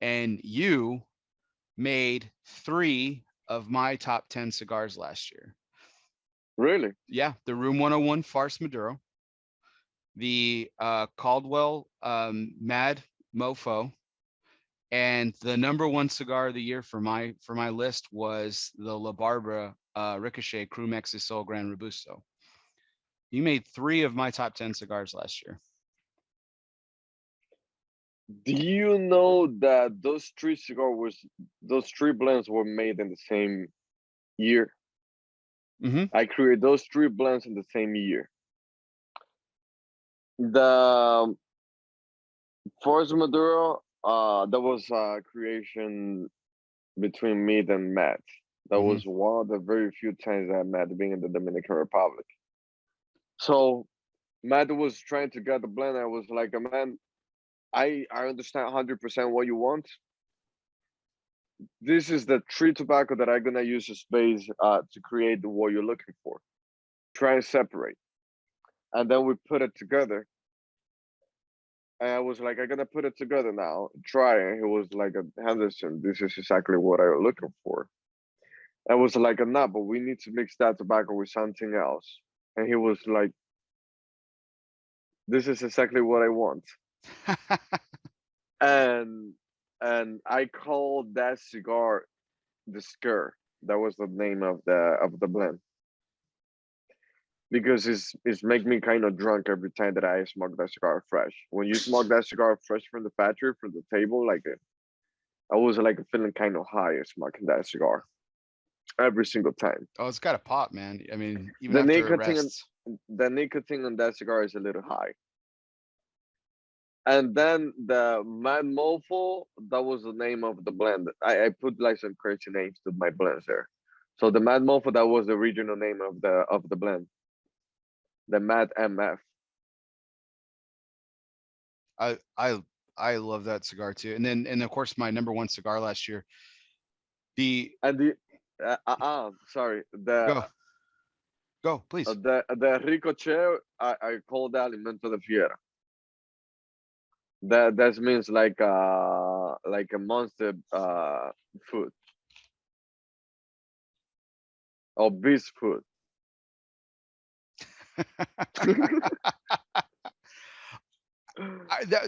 And you made 3 of my top 10 cigars last year. Really? Yeah, the Room 101 Farce Maduro, the Caldwell Mad Mofo, and the number 1 cigar of the year for my list was the La Barbara Ricochet Crew Mexisol Gran Robusto. You made 3 of my top 10 cigars last year. Do you know that those three blends were made in the same year? Mm-hmm. I created those 3 blends in the same year. The Force Maduro, that was a creation between me and Matt. That Mm-hmm. was one of the very few times that I met being in the Dominican Republic. So Matt was trying to get the blend. I was like, man, I understand 100% what you want. This is the tree tobacco that I'm gonna use as base to create what you're looking for. Try and separate, and then we put it together. And I was like, I'm gonna put it together now. Try. And he was like, Henderson, this is exactly what I'm looking for. I was like, nah, but we need to mix that tobacco with something else. And he was like, this is exactly what I want. And I called that cigar the Scur. That was the name of the blend. Because it's make me kind of drunk every time that I smoke that cigar fresh. When you smoke that cigar fresh from the factory, from the table, like I was like feeling kind of high smoking that cigar every single time. Oh, it's got a pop, man. I mean, even The after it nicotine, rests. the nicotine on that cigar is a little high. And then the Mad Mofo, that was the name of the blend. I put like some crazy names to my blends there. So the Mad Mofo, that was the original name of the blend. The Mad MF. I I love that cigar too. And of course my number one cigar last year. The And the sorry, go go please. the ricochet, I call that alimento de fiera. That means like a monster food or beast food.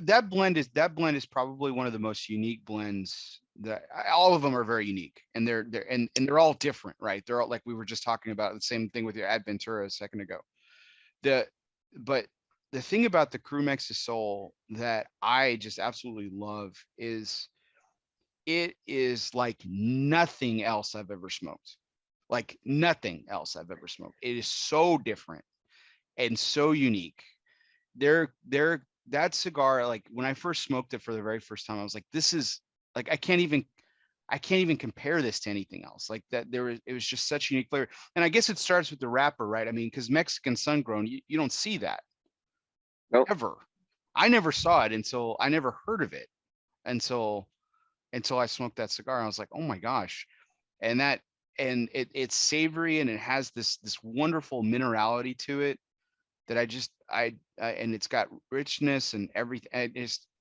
That blend is probably one of the most unique blends that all of them are very unique, and they're all different, right? They're all like we were just talking about the same thing with your ADVentura a second ago. The but the thing about the Crew Mexisol that I just absolutely love is it is like nothing else I've ever smoked. Like nothing else I've ever smoked. It is so different and so unique. They're that cigar, like when I first smoked it for the very first time, I was like, this is like I can't even compare this to anything else. Like that it was just such a unique flavor. And I guess it starts with the wrapper, right? I mean, because Mexican sun grown, you don't see that Nope. ever. I never saw it until I never heard of it until I smoked that cigar. I was like, oh my gosh. And that and it's savory and it has this wonderful minerality to it that I and it's got richness and everything.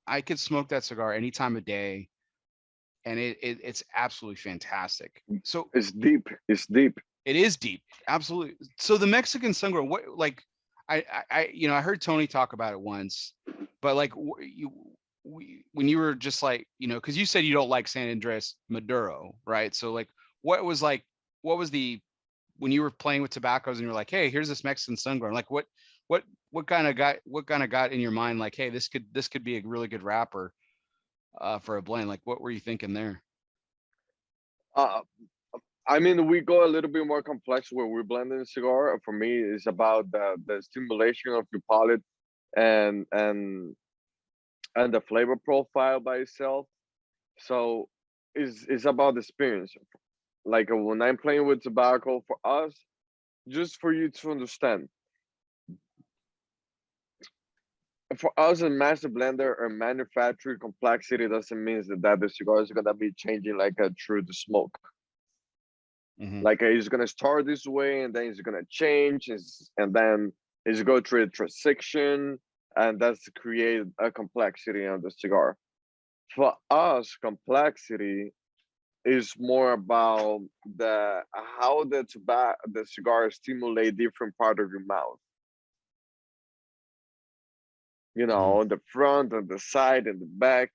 I could smoke that cigar any time of day, and it's absolutely fantastic. So It's deep. It's deep. it is deep, absolutely. So the Mexican sun-grown, what like I heard Tony talk about it once, but like when you were just like because you said you don't like San Andres Maduro, right? So what was like what was the when you were playing with tobaccos and you're like, hey, here's this Mexican sun-grown, like what kind of got in your mind like, hey, this could be a really good wrapper for a blend? Like what were you thinking there? Uh, I mean, we go a little bit more complex when we're blending a cigar. For me, it's about the stimulation of your palate and and and the flavor profile by itself. So it's about the experience. Like when I'm playing with tobacco, for us, just for you to understand, for us, a master blender or manufacturing complexity doesn't mean that the cigar is gonna be changing like a through the smoke. Mm-hmm. Like it's gonna start this way and then it's gonna change, and then it's go through a transition, and that's create a complexity on the cigar. For us, complexity is more about the how the cigar stimulate different part of your mouth. Mm-hmm. On the front, on the side, and the back.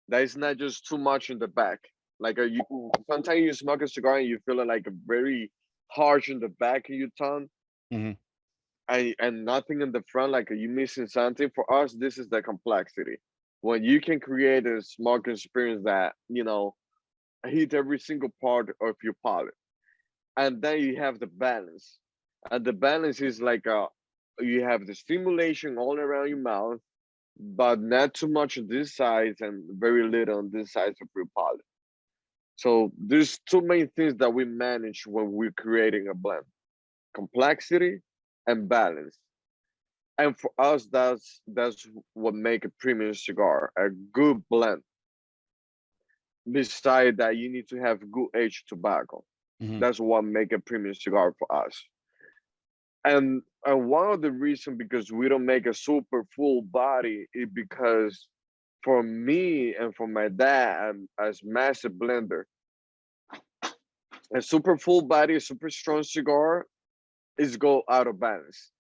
That is not just too much in the back. Like you sometimes you smoke a cigar and you feel it like very harsh in the back of your tongue, Mm-hmm. and nothing in the front. Like you missing something. For us, this is the complexity. When you can create a smoking experience that hit every single part of your palate, and then you have the balance, and the balance is like you have the stimulation all around your mouth, but not too much on this side and very little on this side of your palate. So there's two main things that we manage when we're creating a blend: complexity and balance. And for us, that's what make a premium cigar a good blend. Besides that, you need to have good aged tobacco. Mm-hmm. That's what make a premium cigar for us. And one of the reasons because we don't make a super full body is because for me and for my dad as massive blender, a super full body, super strong cigar is go out of balance.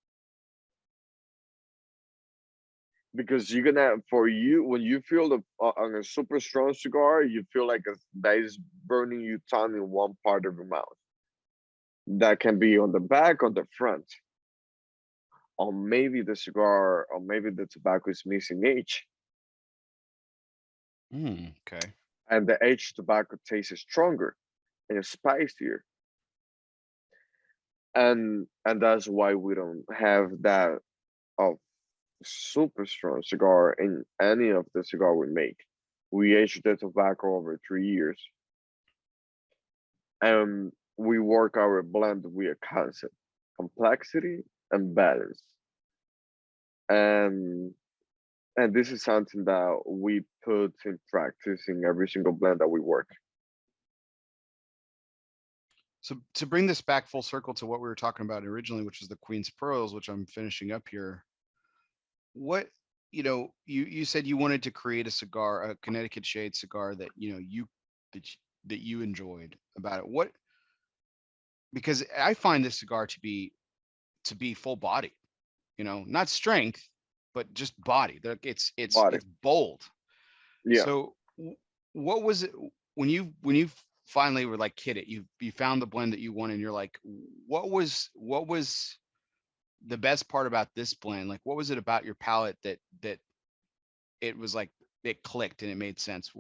Because you're gonna for you when you feel on a super strong cigar, you feel like that is burning you tongue in one part of your mouth. That can be on the back, on the front, or maybe the cigar, or maybe the tobacco is missing age, Okay. and the aged tobacco tastes stronger and spicier, and that's why we don't have that of super strong cigar in any of the cigar we make. We aged the tobacco over 3 years, and we work our blend with a concept, complexity and balance. And And this is something that we put in practice in every single blend that we work. So to bring this back full circle to what we were talking about originally, which is the Queen's Pearls, which I'm finishing up here. What, you said you wanted to create a cigar, a Connecticut shade cigar that, that you enjoyed about it. What, because I find this cigar to be full body, not strength, but just body. Like Body. it's bold. Yeah. So what was it when you finally were like, kid it, you found the blend that you wanted, and you're like, what was the best part about this blend? Like, what was it about your palate that it was like it clicked and it made sense?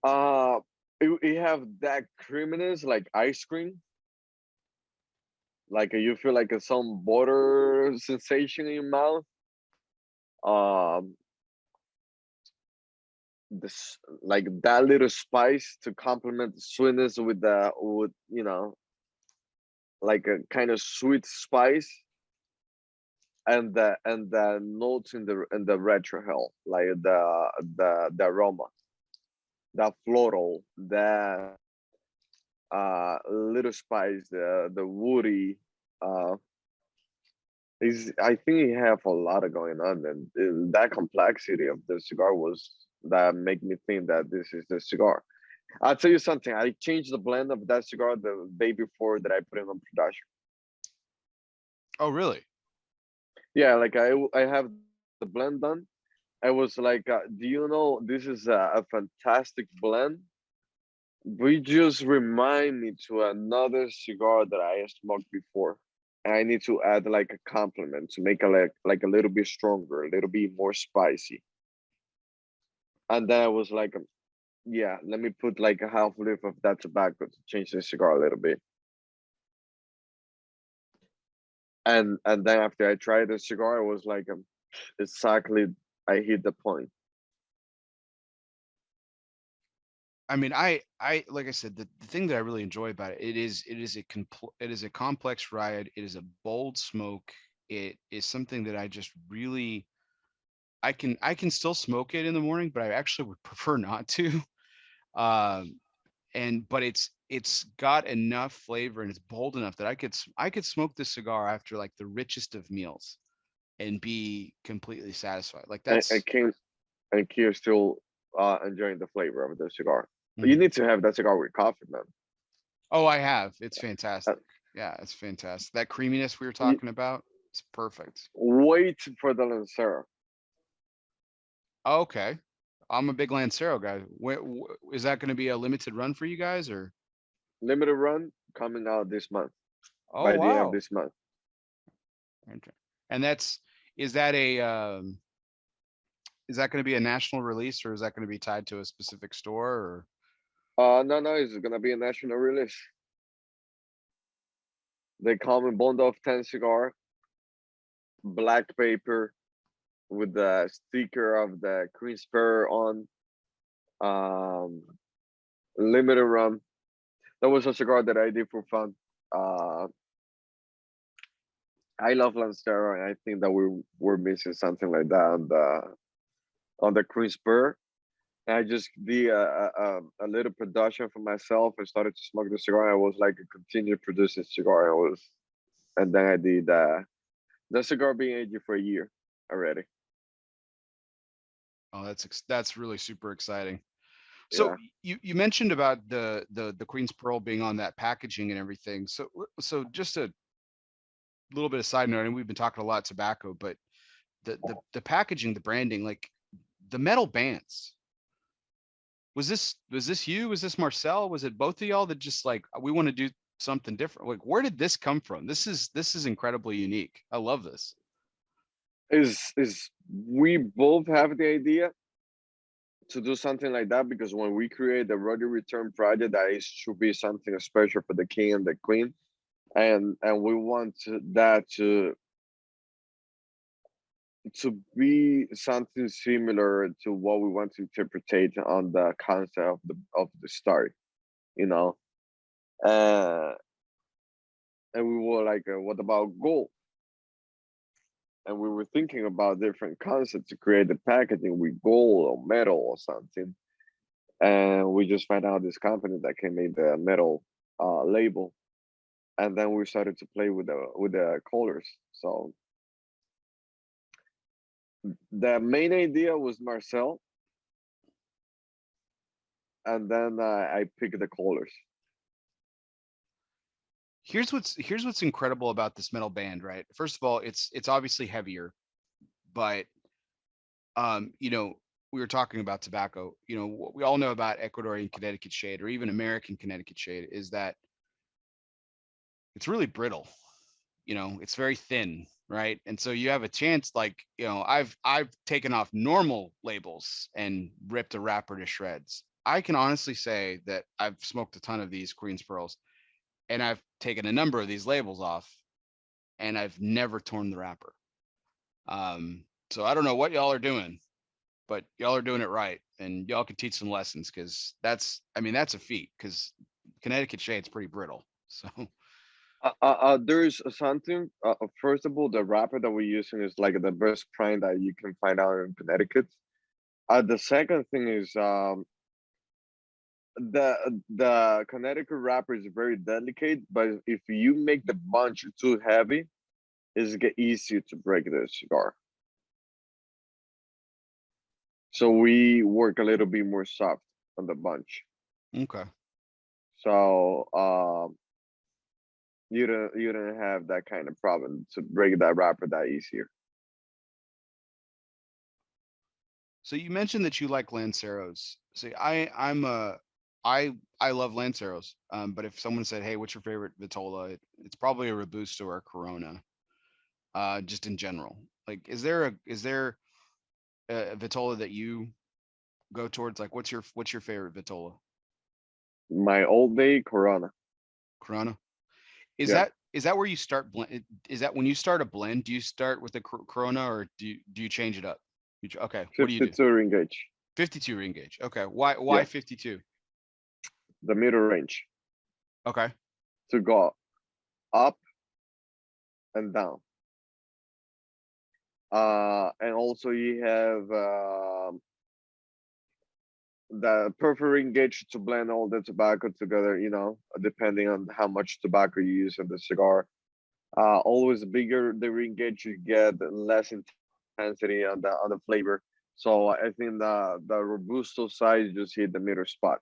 Uh, it have that creaminess like ice cream. Like you feel like some butter sensation in your mouth. Um, this like that little spice to complement the sweetness with like a kind of sweet spice, and the notes in the retrohale, like the aroma, that floral, that little spice, the woody. Uh, is I think you have a lot of going on, and that complexity of the cigar was that make me think that this is the cigar. I'll tell you something. I changed the blend of that cigar the day before that I put it on production. Oh, really? Yeah, like I have the blend done. I was like, do you know this is a fantastic blend? We just remind me to another cigar that I smoked before. And I need to add like a complement to make it like a little bit stronger, a little bit more spicy. And then I was like, yeah, let me put like a half leaf of that tobacco to change the cigar a little bit. And then after I tried the cigar, I was like, exactly, I hit the point. I mean, I like I said, the thing that I really enjoy about it, it is a complex ride. It is a bold smoke. It is something that I just really, I can still smoke it in the morning, but I actually would prefer not to. Um, but it's got enough flavor and it's bold enough that I could smoke this cigar after like the richest of meals and be completely satisfied. Like I that's. came and Kia still enjoying the flavor of the cigar. You Mhm. need to have that cigar with coffee, man. Oh, I have. It's Uh, fantastic. Yeah, it's fantastic. That creaminess we were you, talking about, it's perfect. wait for the Lancero. Okay. I'm a big Lancero guy. Is that going to be a limited run for you guys or? Limited run coming out this month, Oh, by the end of wow. this month. Okay. And is that a, is that going to be a national release or is that going to be tied to a specific store or? No, no, it's gonna be a national release. They come in bond of 10 cigar, black paper with the sticker of the Queen Spur on. Um, limited run. That was a cigar that I did for fun. Uh, I love Lancero, and I think that we're missing something like that on the Queen Spur. And I just did a little production for myself and started to smoke the cigar. I was like a continued producing cigar. And then I did the cigar being aged for a year already. Oh, that's really super exciting. So Yeah. you mentioned about the Queen's Pearl being on that packaging and everything. So just a little bit of side note, and we've been talking a lot tobacco, but the packaging, the branding, like the metal bands. Was this you? Was this Marcel? Was it both of y'all that just like we want to do something different? Like where did this come from? This is incredibly unique. I love this. Is we both have the idea to do something like that because when we create the Roger Return project, that is should be something special for the king and the queen, and we want that to be something similar to what we want to interpret on the concept of the story, you know. Uh, and we were like, what about gold? and we were thinking about different concepts to create the packaging with gold or metal or something. And we just found out this company that can make the metal label, and then we started to play with the colors. So the main idea was Marcel, and then I picked the colors. Here's what's incredible about this metal band, right? First of all, it's obviously heavier, but you know, we were talking about tobacco. You know, what we all know about Ecuadorian Connecticut shade, or even American Connecticut shade, is that it's really brittle. You know, it's very thin, right? And so you have a chance, like, you know, I've taken off normal labels and ripped a wrapper to shreds. I can honestly say that I've smoked a ton of these Queen's Pearls, and I've taken a number of these labels off, and I've never torn the wrapper. So I don't know what y'all are doing, but y'all are doing it right, and y'all can teach some lessons, because that's, I mean, that's a feat, because Connecticut shade's pretty brittle. So There's something. First of all, the wrapper that we're using is like the best brand that you can find out in Connecticut. The second thing is the Connecticut wrapper is very delicate, but if you make the bunch too heavy, it's get easier to break the cigar. So we work a little bit more soft on the bunch. okay. So you don't have that kind of problem to break that wrapper that easier. So you mentioned that you like Lanceros. See, I love Lanceros. But if someone said, "Hey, what's your favorite Vitola?" It's probably a Robusto or a Corona. Just in general. Like, is there a Vitola that you go towards? Like, what's your favorite Vitola? My old day Corona. Corona. Is Yeah, that where you start blend? Is that when you start a blend? Do you start with the Corona, or do you change it up? Okay, what do you do? 52 ring gauge. 52 ring gauge. Okay, why Yeah, 52? the middle range Okay. to go up and down. And also you have the perforating gauge to blend all the tobacco together, you know, depending on how much tobacco you use in the cigar. Always bigger the ring gauge you get, less intensity on the flavor. So I think the Robusto size just hit the middle spot,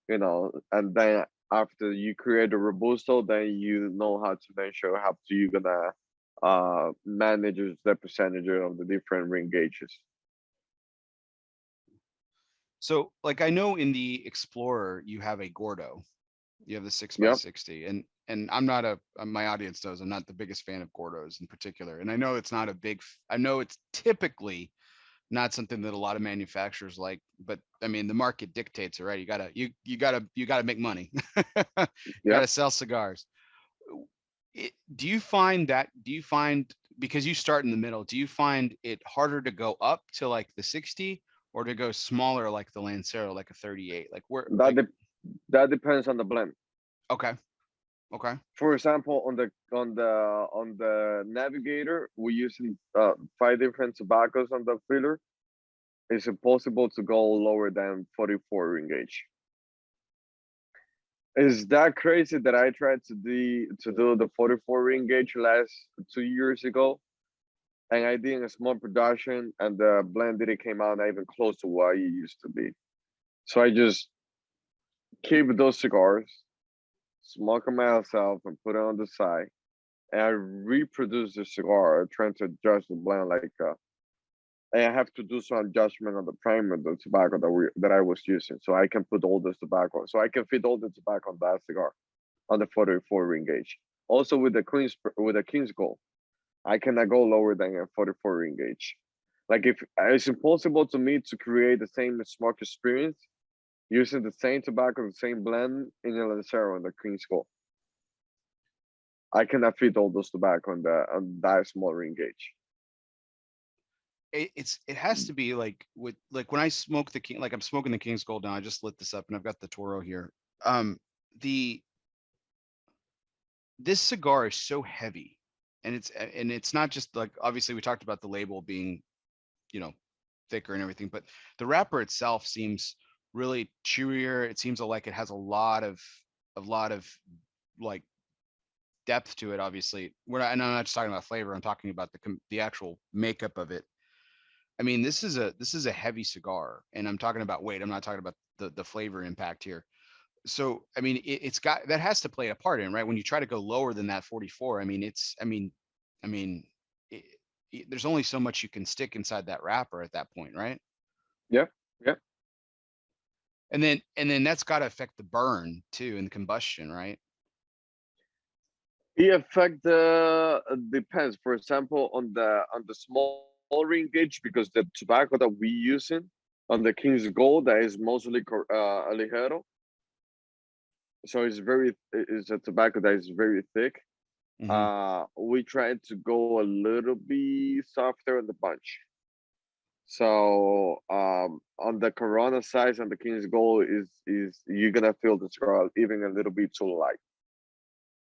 you know, and then after you create a Robusto, then you know how to measure how to you gonna manage the percentage of the different ring gauges. So, like, I know in the Explorer you have a Gordo. You have the 6 by Yeah, 60, and I'm not my audience knows I'm not the biggest fan of Gordos in particular, and I know it's not a big. I know it's typically not something that a lot of manufacturers like, but I mean the market dictates it, right? You gotta make money. You yeah. gotta sell cigars. Do you find, because you start in the middle, do you find it harder to go up to like the 60, or to go smaller like the Lancero, like a 38? Like, where, That like, de that depends on the blend. okay, okay, For example, on the Navigator, we're using 5 different tobaccos on the filler. It's impossible to go lower than 44 ring gauge. Is that crazy that I tried to do the 44 ring gauge last 2 years ago, and I did a small production, and the blend didn't came out not even close to what it used to be. So I just keep those cigars, smoke them myself, and put it on the side. And I reproduce the cigar, trying to adjust the blend like. And I have to do some adjustment on the primer, the tobacco that I was using, so I can put all this tobacco, so I can fit all the tobacco on that cigar, on the 44 ring gauge. Also with the King's Gold, I cannot go lower than a 44 ring gauge. Like if it's impossible to me to create the same smoke experience using the same tobacco, the same blend in a Lancero and the King's Gold. I cannot fit all those tobacco on that small ring gauge. it has to be like, with, like, when I smoke the King, like I'm smoking the King's Gold now. I just lit this up, and I've got the Toro here. The This cigar is so heavy, and it's not just like, obviously we talked about the label being, you know, thicker and everything, but the wrapper itself seems really chewier. It seems like it has a lot of like depth to it. Obviously, and I'm not just talking about flavor. I'm talking about the actual makeup of it. I mean, this is a heavy cigar, and I'm talking about weight. I'm not talking about the flavor impact here. So, I mean, it's got that has to play a part in, right? When you try to go lower than that 44, I mean, I mean, there's only so much you can stick inside that wrapper at that point, right? Yeah, yeah. And then that's got to affect the burn too and the combustion, right? The effect depends. For example, on the small ring gauge, because the tobacco that we using on the King's Gold, that is mostly ligero, so it's a tobacco that is very thick. We tried to go a little bit softer on the bunch. So on the Corona size and the King's Gold is you're gonna feel the cigar even a little bit too light.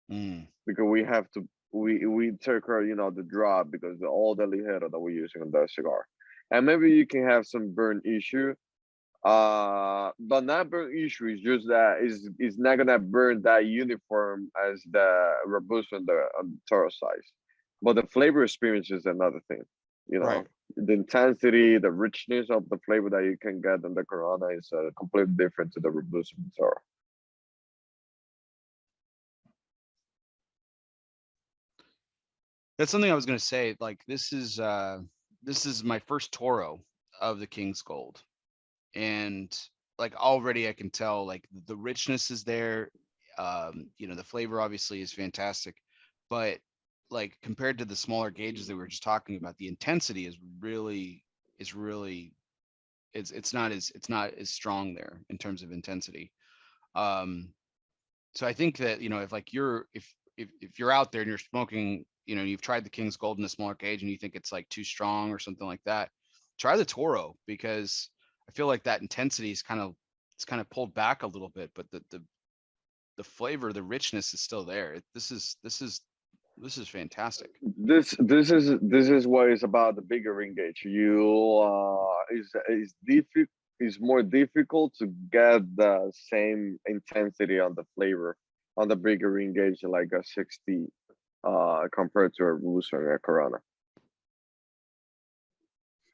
Because we have to we take her, you know, the drop because all the ligero that we're using on the cigar. And maybe you can have some burn issue. But not burn issue, is just that is not gonna burn that uniform as the Robusto on the Toro size. But the flavor experience is another thing. You know, Right. the intensity, the richness of the flavor that you can get on the Corona is completely different to the Robusto and Toro. That's something I was going to say. Like, this is my first Toro of the King's Gold. And like already I can tell like the richness is there. You know, the flavor obviously is fantastic, but like compared to the smaller gauges that we were just talking about, the intensity is really it's not as strong there in terms of intensity. Um, so I think that, you know, if like if you're out there and you're smoking, you know, you've tried the King's Gold in a smaller gauge and you think it's like too strong or something like that, try the Toro, because I feel like that intensity is it's kind of pulled back a little bit, but the flavor, the richness is still there. This is fantastic. This is what it's about, the bigger ring gauge. You is more difficult to get the same intensity on the flavor on the bigger ring gauge, like a 60 compared to a Robusto and a Corona.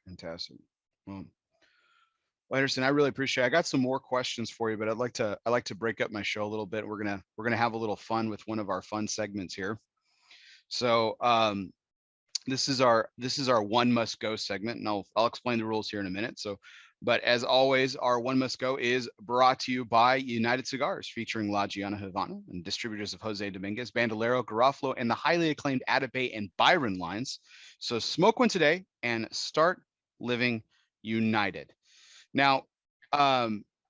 Fantastic. Well, Henderson, I really appreciate it. I got some more questions for you, but I like to break up my show a little bit. We're gonna have a little fun with one of our fun segments here. So this is our one must go segment, and I'll explain the rules here in a minute. So, but as always, our one must go is brought to you by United Cigars, featuring La Giana Havana and distributors of Jose Dominguez, Bandolero, Garofalo, and the highly acclaimed Atabey and Byron lines. So smoke one today and start living united. Now,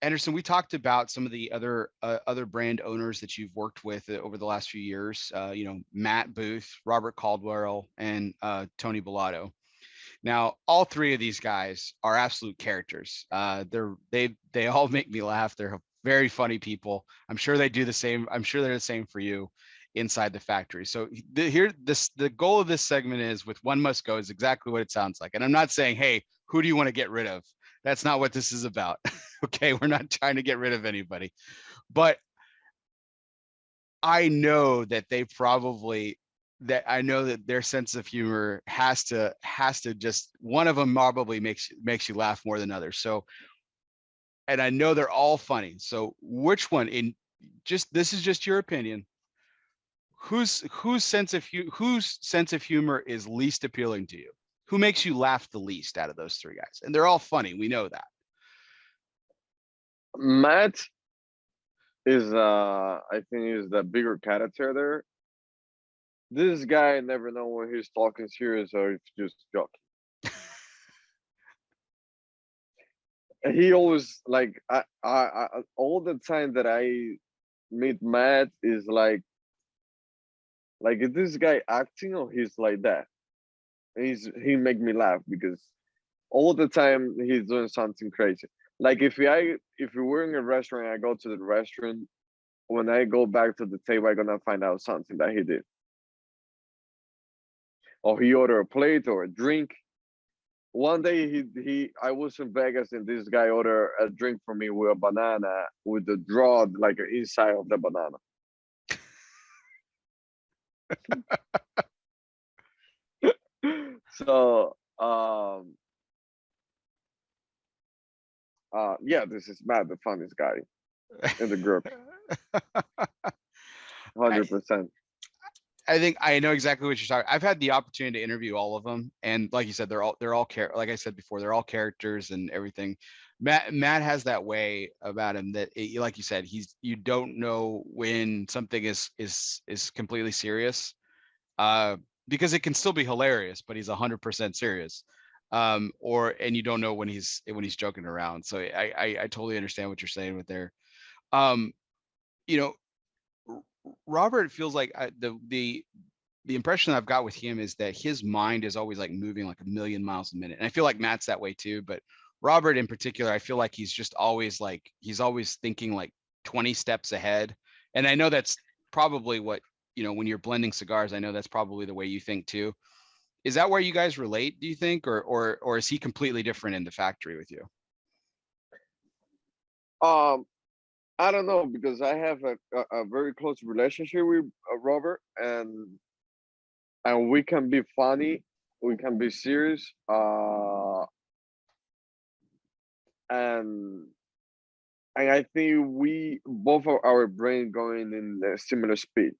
Anderson, we talked about some of the other brand owners that you've worked with over the last few years. You know, Matt Booth, Robert Caldwell, and Tony Bellotto. Now, all three of these guys are absolute characters. They all make me laugh. They're very funny people. I'm sure they do the same. I'm sure they're the same for you inside the factory. So the goal of this segment is, with one must go, is exactly what it sounds like. And I'm not saying, hey, who do you want to get rid of? That's not what this is about. Okay, we're not trying to get rid of anybody, but I know that I know that their sense of humor has to just, one of them probably makes you laugh more than others. So, and I know they're all funny. So which one, this is just your opinion, whose sense of humor is least appealing to you? Who makes you laugh the least out of those three guys? And they're all funny. We know that. Matt is I think is the bigger character there. This guy never know when he's talking serious or it's just joking. And he always like I all the time that I meet Matt is like is this guy acting or he's like that? He make me laugh because all the time he's doing something crazy. Like if we were in a restaurant and I go to the restaurant, when I go back to the table, I'm gonna find out something that he did. or he order a plate or a drink. One day I was in Vegas and this guy ordered a drink for me with a banana with the draw like inside of the banana. So yeah, this is Matt, the funniest guy in the group. I, 100%. I think I know exactly what you're talking. I've had the opportunity to interview all of them, and like you said, like I said before, they're all characters and everything. Matt has that way about him that, like you said, you don't know when something is completely serious, because it can still be hilarious, but he's 100% serious, and you don't know when he's joking around. So I totally understand what you're saying with there. Um, you know, Robert feels like the impression I've got with him is that his mind is always like moving like a million miles a minute. And I feel like Matt's that way too, but Robert in particular, I feel like he's just always he's always thinking like 20 steps ahead. And I know that's probably what, when you're blending cigars, I know that's probably the way you think too. Is that where you guys relate, do you think, or is he completely different in the factory with you? Um, I don't know because I have a very close relationship with Robert, and we can be funny, we can be serious, and I think we both of our brain going in a similar speed.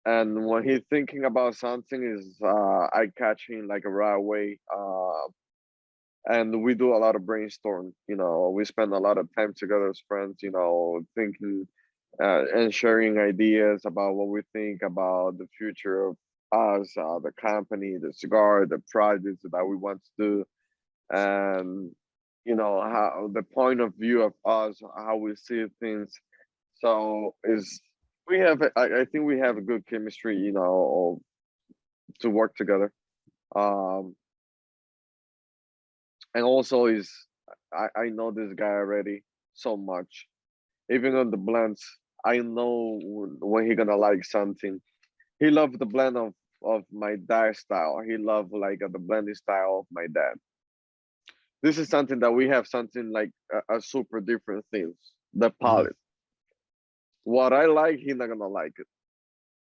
And when he's thinking about something, is I catch him like a right away. And we do a lot of brainstorm. We spend a lot of time together as friends. Thinking and sharing ideas about what we think about the future of us, the company, the cigar, the projects that we want to do, and how the point of view of us, how we see things. So is we have I think we have a good chemistry, to work together. Um, and also is I know this guy already so much. Even on the blends, I know when he gonna like something. He loved the blend of my dad's style. He loved like the blending style of my dad. This is something that we have something like a super different things. The Mhm. palette. What I like, he not gonna like it.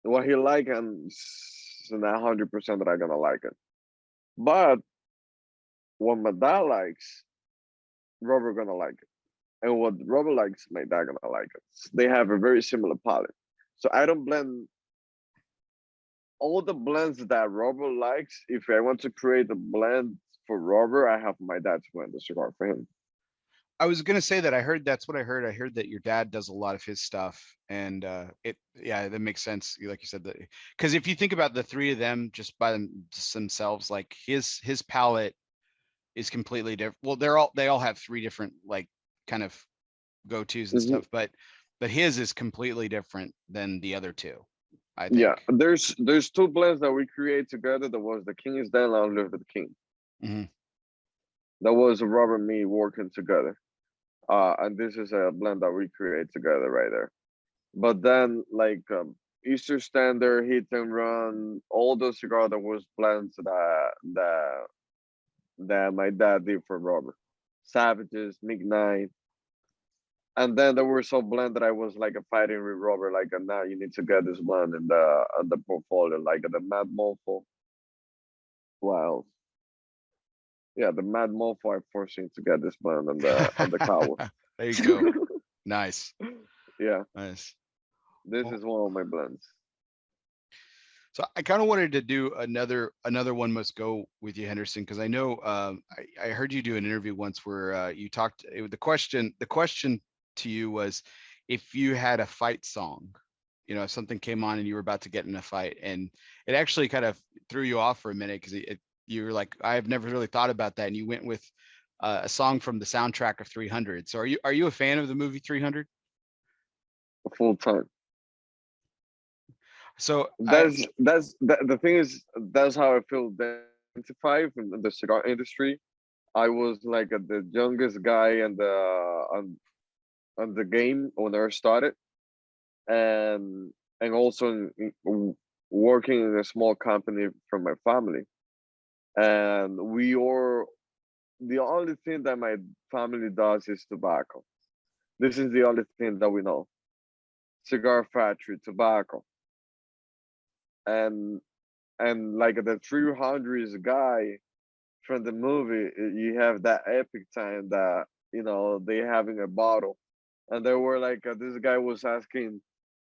What he like, and it's not 100% that I gonna like it. But what my dad likes, Robert gonna like it. And what Robert likes, my dad gonna like it. They have a very similar palette. So I don't blend all the blends that Robert likes. If I want to create a blend for Robert, I have my dad to blend the cigar for him. I was gonna say that I heard that's what I heard. I heard that your dad does a lot of his stuff, and yeah, that makes sense. Like you said, that because if you think about the three of them just by themselves, like his palette is completely different. Well, they all have three different like kind of go-tos and Hmm. stuff, but his is completely different than the other two, I Yeah, think. there's two blends that we create together. That was the King is Dead, Long Live the King. Hmm. That was Robert and me working together. And this is a blend that we create together right there. But then like Easter Standard, Hit and Run, all those cigar that was blends that my dad did for Robert. Savages, Midnight. And then there were some blend that I was like a fighting with Robert, like now you need to get this blend in the portfolio, like the Mad Mofo. Wow. Yeah, the Mad Mofo I forced him to get this blend on the cover. There you go. Nice, Yeah, nice. this Well, is one of my blends. so I kind of wanted to do another one must go with you, Henderson, because I know I heard you do an interview once where you talked. The question to you was if you had a fight song, if something came on and you were about to get in a fight, and it actually kind of threw you off for a minute because you were like, I've never really thought about that, and you went with a song from the soundtrack of 300. So are you a fan of the movie 300? Full time. So The thing is that's how I feel identified in the cigar industry. I was like the youngest guy on the game when I started, and also working in a small company from my family, and we are the only thing that my family does is tobacco. This is the only thing that we know: cigar factory, tobacco, and like the 300s guy from the movie. You have that epic time that they having a bottle, and they were like this guy was asking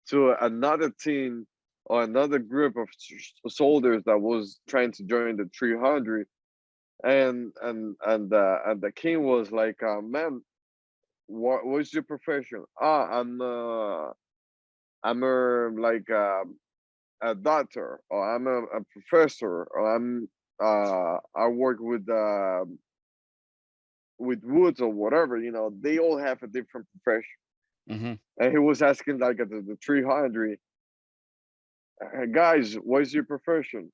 to another team or another group of soldiers that was trying to join the 300, and the king was like, man, what's your profession? I'm like a doctor, or I'm a professor, or I work with woods or whatever. They all have a different profession. Mm-hmm. And he was asking like the 300 guys, what's your profession?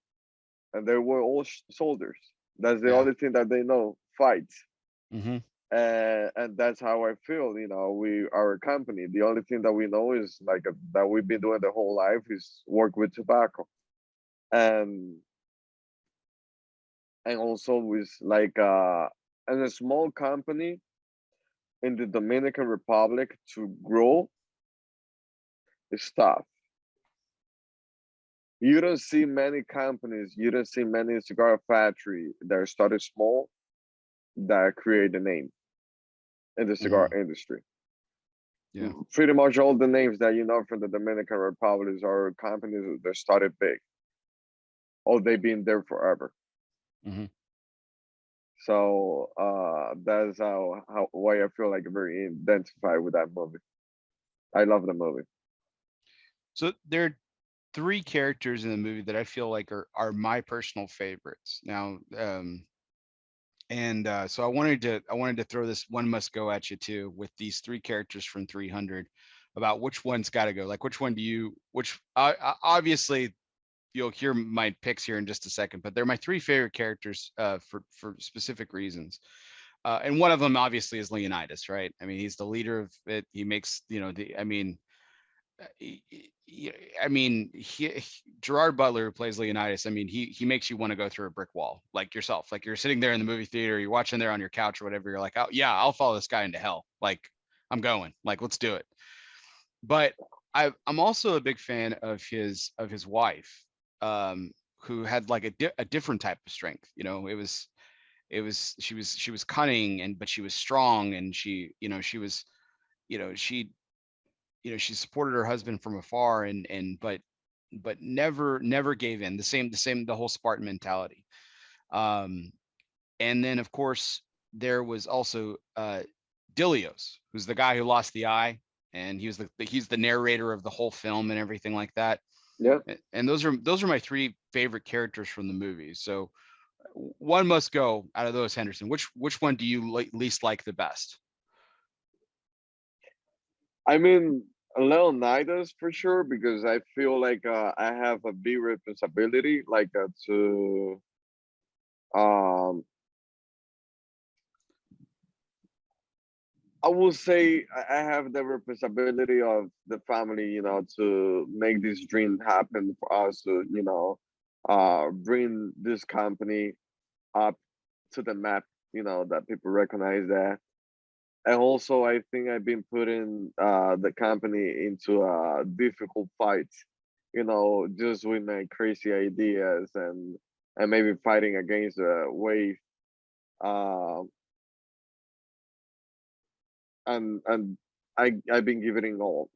And they were all soldiers. That's the Yeah. only thing that they know: fights. Mm-hmm. And that's how I feel. Our company, the only thing that we know is like that we've been doing the whole life is work with tobacco, and also with like in a small company in the Dominican Republic to grow is tough. You don't see many companies, you don't see many cigar factory that started small that create a name in the cigar Mm-hmm. industry. Yeah. Pretty much all the names that you know from the Dominican Republic are companies that started big, or they've been there forever. Mm-hmm. So that's how why I feel like very identified with that movie. I love the movie. So there are three characters in the movie that I feel like are my personal favorites. Now, and so I wanted to throw this one must go at you too with these three characters from 300 about which one's got to go. Like which one do you which obviously you'll hear my picks here in just a second, but they're my three favorite characters for specific reasons. And one of them obviously is Leonidas, right? I mean, he's the leader of it. He makes, I mean, Gerard Butler, who plays Leonidas. I mean, he makes you want to go through a brick wall, like yourself. Like you're sitting there in the movie theater, you're watching there on your couch or whatever. You're like, oh yeah, I'll follow this guy into hell. Like I'm going. Like let's do it. But I'm also a big fan of his wife, who had like a different type of strength. She was cunning and but she was strong and she was you know she she supported her husband from afar and but never gave in. The whole Spartan mentality. um and then of course there was also Dilios, who's the guy who lost the eye, and he's the narrator of the whole film and everything like that. Yeah. And those are my three favorite characters from the movie. So one must go out of those, Henderson. Which one do you least like the best? I mean, Leonidas for sure, because I feel like I have a big responsibility, like to um I will say I have the responsibility of the family, to make this dream happen for us to, bring this company up to the map, that people recognize that. And also, I think I've been putting the company into difficult fights, just with my crazy ideas and maybe fighting against the wave. Uh, and I've been giving it all,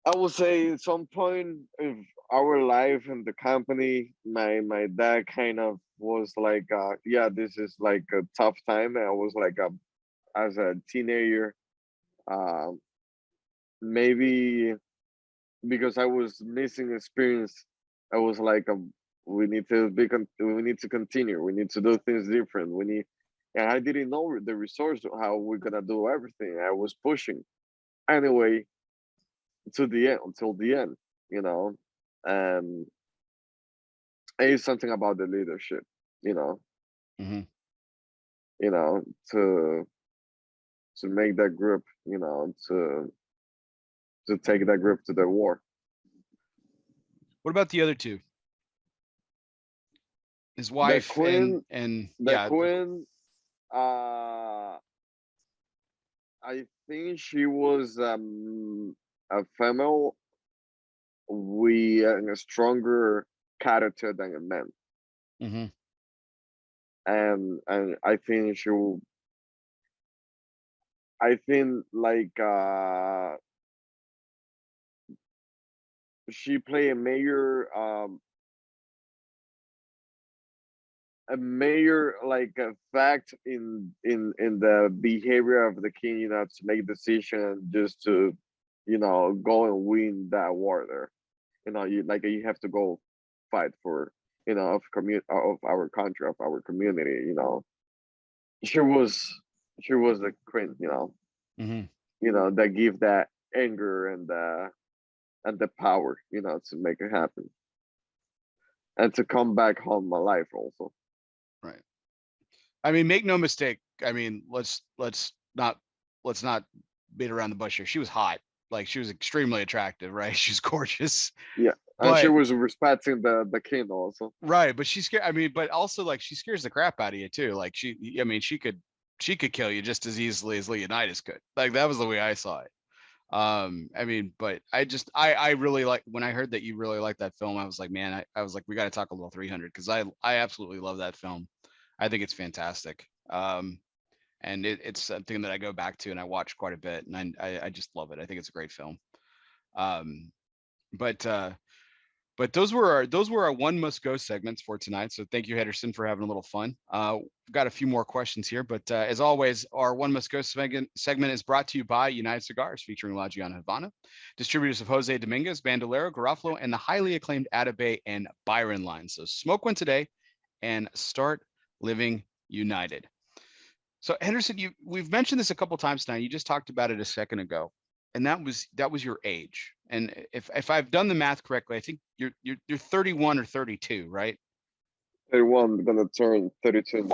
I would say at some point of our life in the company, my dad kind of was like, yeah, this is like a tough time. And I was like, as a teenager, uh, maybe because I was missing experience, I was like, we need to continue. We need to do things different. And I didn't know the resource how we're gonna do everything. I was pushing anyway to the end until the end, you know, and it's something about the leadership, you know, Mm-hmm. you know, to make that group, to take that group to the war. What about the other two? His The wife queen, and the yeah. queen. Uh, I think she was a female with a stronger character than a man, Hmm. and I think I think like she played a major like a fact in the behavior of the king, to make decision just to, go and win that war there. You have to go fight for, of our country, of our community. She was she was the queen, Hmm. that give that anger and the power, to make it happen and to come back home alive also. Right. I mean, make no mistake. I mean, let's not beat around the bush here. She was hot. Like she was extremely attractive, right? She's gorgeous. Yeah, and she But was respecting the king also. right, but she's scared. I mean, but also like she scares the crap out of you too. Like I mean, she could kill you just as easily as Leonidas could. Like that was the way I saw it. I mean, but I really like when I heard that you really like that film. I was like, man, I was like, we got to talk a little 300 because I absolutely love that film. I think it's fantastic. And it's something that I go back to and I watch quite a bit, and I just love it. I think it's a great film. Um, but those were our one must go segments for tonight. So thank you, Henderson, for having a little fun. We've got a few more questions here, but as always, our one must go segment is brought to you by United Cigars, featuring La Giana Havana, distributors of Jose Dominguez, Bandolero, Garofalo, and the highly acclaimed Atabey and Byron lines. So smoke one today and start living united. So Henderson, we've mentioned this a couple times now. You just talked about it a second ago, and that was your age. And if I've done the math correctly, I think you're 31 or 32, right? 31, gonna turn 32.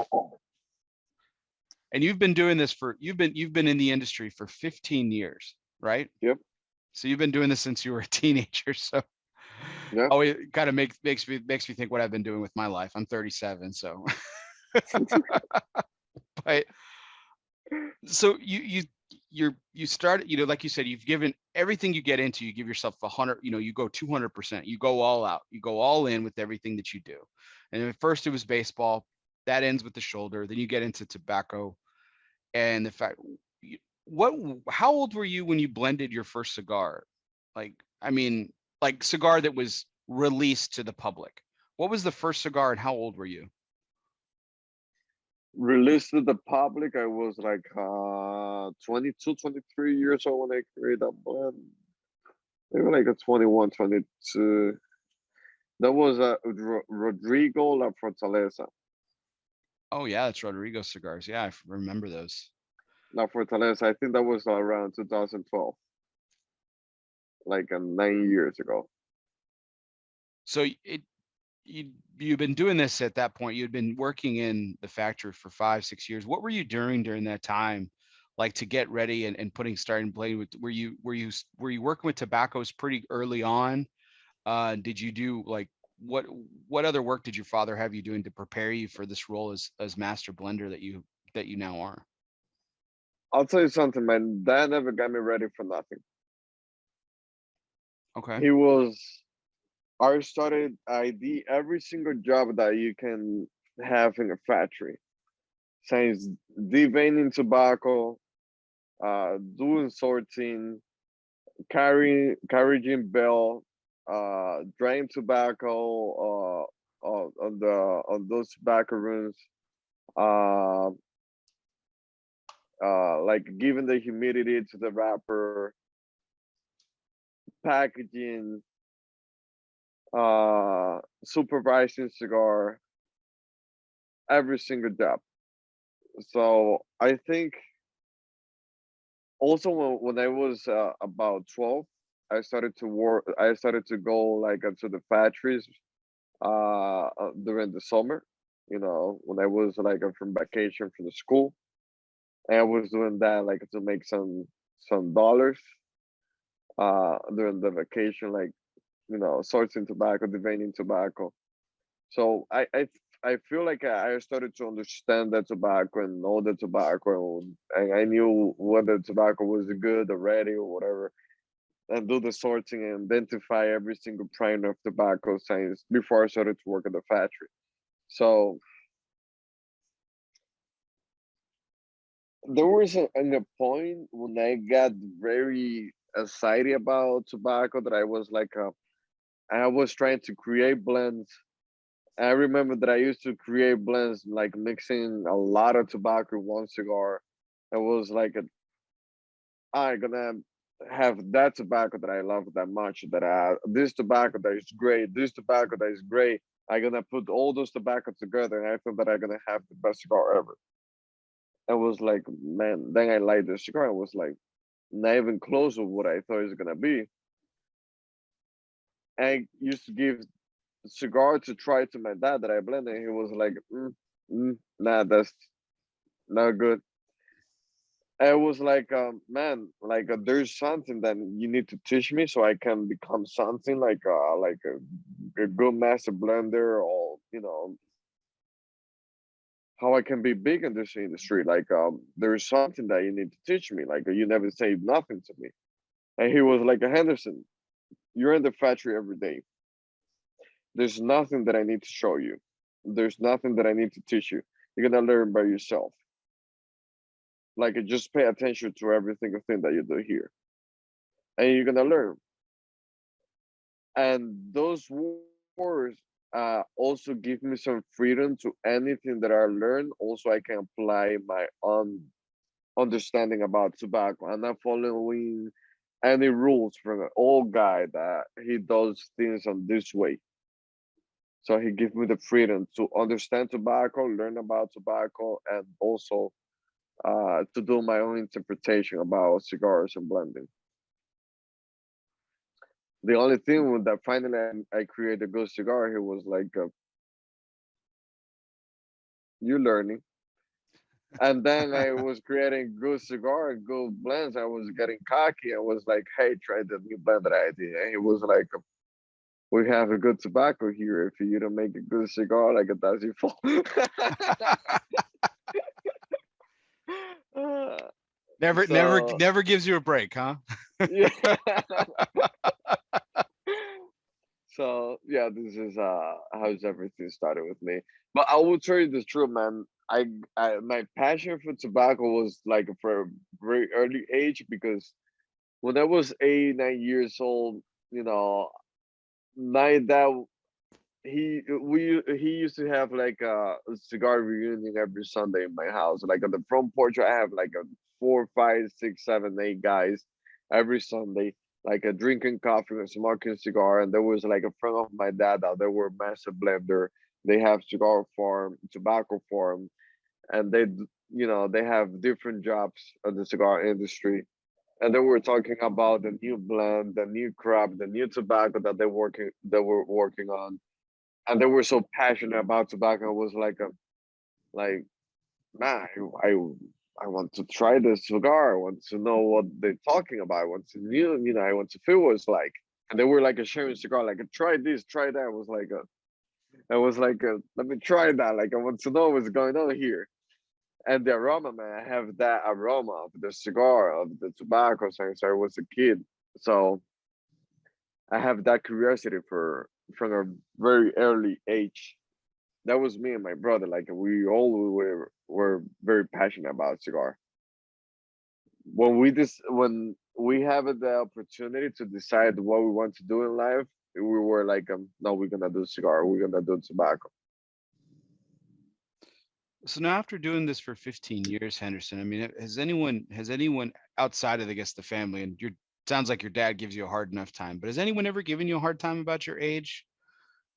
And you've been doing this for you've been in the industry for 15 years, right? Yep. So you've been doing this since you were a teenager. So Yeah. oh, it kind of makes me think what I've been doing with my life. I'm 37, so but so you started, like you said, you've given everything you get into, you give yourself 100, you go 200%, you go all out, you go all in with everything that you do. And at first it was baseball, that ends with the shoulder, then you get into tobacco. And the fact, what how old were you when you blended your first cigar? Like, I mean, like cigar that was released to the public. What was the first cigar and how old were you? Released to the public, I was like 22, 23 years old when I created that blend. Maybe like a 21, 22. That was Rodrigo La Fortaleza. Oh yeah, that's Rodrigo cigars. Yeah, I remember those. La Fortaleza, I think that was around 2012, like 9 years ago. So you've been doing this at that point. You'd been working in the factory for 5, 6 years. What were you doing during that time, like to get ready and starting playing with? Were you working with tobaccos pretty early on? Did you do like what other work did your father have you doing to prepare you for this role as master blender that you now are? I'll tell you something, man. Dad never got me ready for nothing. Okay. He was I did every single job that you can have in a factory. Since deveining tobacco, doing sorting, carrying bell, drying tobacco, on those tobacco rooms, uh, like giving the humidity to the wrapper, packaging, supervising cigar, every single job. So I think also when I was about 12, I started to work. I started to go like to the factories during the summer. When I was like from vacation from the school, and I was doing that like to make some dollars during the vacation, like sourcing tobacco, deveining tobacco. So I feel like I started to understand the tobacco and know the tobacco, and I knew whether tobacco was good already or whatever, and do the sorting and identify every single brand of tobacco since before I started to work at the factory. So there was a point when I got very excited about tobacco that I was like, I was trying to create blends. I remember that I used to create blends like mixing a lot of tobacco in one cigar. It was like I gonna have that tobacco that I love that much. That this tobacco that is great, this tobacco that is great. I gonna put all those tobacco together, and I thought that I gonna have the best cigar ever. I was like, man. Then I light the cigar. I was like, not even close to what I thought it was gonna be. I used to give cigar to try to my dad that I blended. And he was like, nah, that's not good. I was like, man, like there's something that you need to teach me so I can become something like a good master blender, or how I can be big in this industry. Like there's something that you need to teach me. Like you never say nothing to me. And he was like, Henderson, you're in the factory every day. There's nothing that I need to show you. There's nothing that I need to teach you. You're gonna learn by yourself. Like just pay attention to every single thing that you do here, and you're gonna learn. And those words also give me some freedom to anything that I learn. Also, I can apply my own understanding about tobacco. I'm not following any rules from an old guy that he does things on this way. So he gives me the freedom to understand tobacco, learn about tobacco, and also to do my own interpretation about cigars and blending. The only thing with that finally I created a good cigar, he was like, "You learning." And then I was creating good cigar and good blends. I was getting cocky. I was like, "Hey, try the new blend that I did." And he was like, "We have a good tobacco here. If you don't make a good cigar, like that's your fault." Never, never, So never gives you a break, huh? yeah. So yeah, this is how's everything started with me. But I will tell you the truth, man. I my passion for tobacco was like for a very early age, because when I was 8, 9 years old, you know, my dad he used to have like a cigar reunion every Sunday in my house. Like on the front porch, I have like a 4, 5, 6, 7, 8 guys every Sunday, like a drinking coffee and smoking cigar. And there was like a friend of my dad out there were massive blender. They have cigar farm, tobacco farm, and they have different jobs in the cigar industry. And they were talking about the new blend, the new crop, the new tobacco that they were working on, and they were so passionate about tobacco. It was like man, I want to try this cigar. I want to know what they're talking about. I want to I want to feel what it's like. And they were like a sharing cigar, like try this, try that. I was like, let me try that. Like I want to know what's going on here. And the aroma, man, I have that aroma of the cigar, of the tobacco since I was a kid. So I have that curiosity for from a very early age. That was me and my brother. Like we all were very passionate about cigar. When we have the opportunity to decide what we want to do in life, we were like, no, we're gonna do cigar. We're gonna do tobacco. So now, after doing this for 15 years, Henderson, I mean, has anyone outside of, I guess, the family, and your sounds like your dad gives you a hard enough time, but has anyone ever given you a hard time about your age?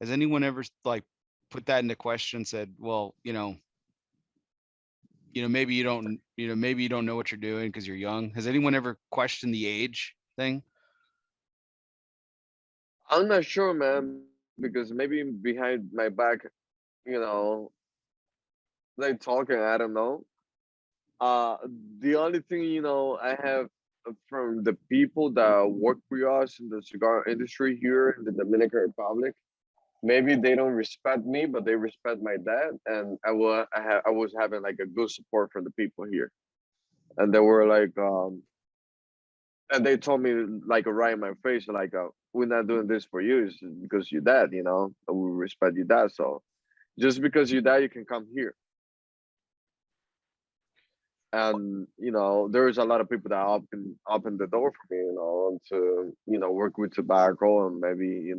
Has anyone ever like put that into question, said, well, maybe you don't know what you're doing because you're young? Has anyone ever questioned the age thing? I'm not sure, man, because maybe behind my back, you know, they talking. I don't know. Uh, the only thing I have. from the people that work with us in the cigar industry here in the Dominican Republic. Maybe they don't respect me, but they respect my dad, and I was having like a good support from the people here, and they were like, and they told me like right in my face, like, we're not doing this for you, it's because you're dad, and we respect your dad, so just because you're dad, you can come here. And there's a lot of people that open the door for me, to work with tobacco and maybe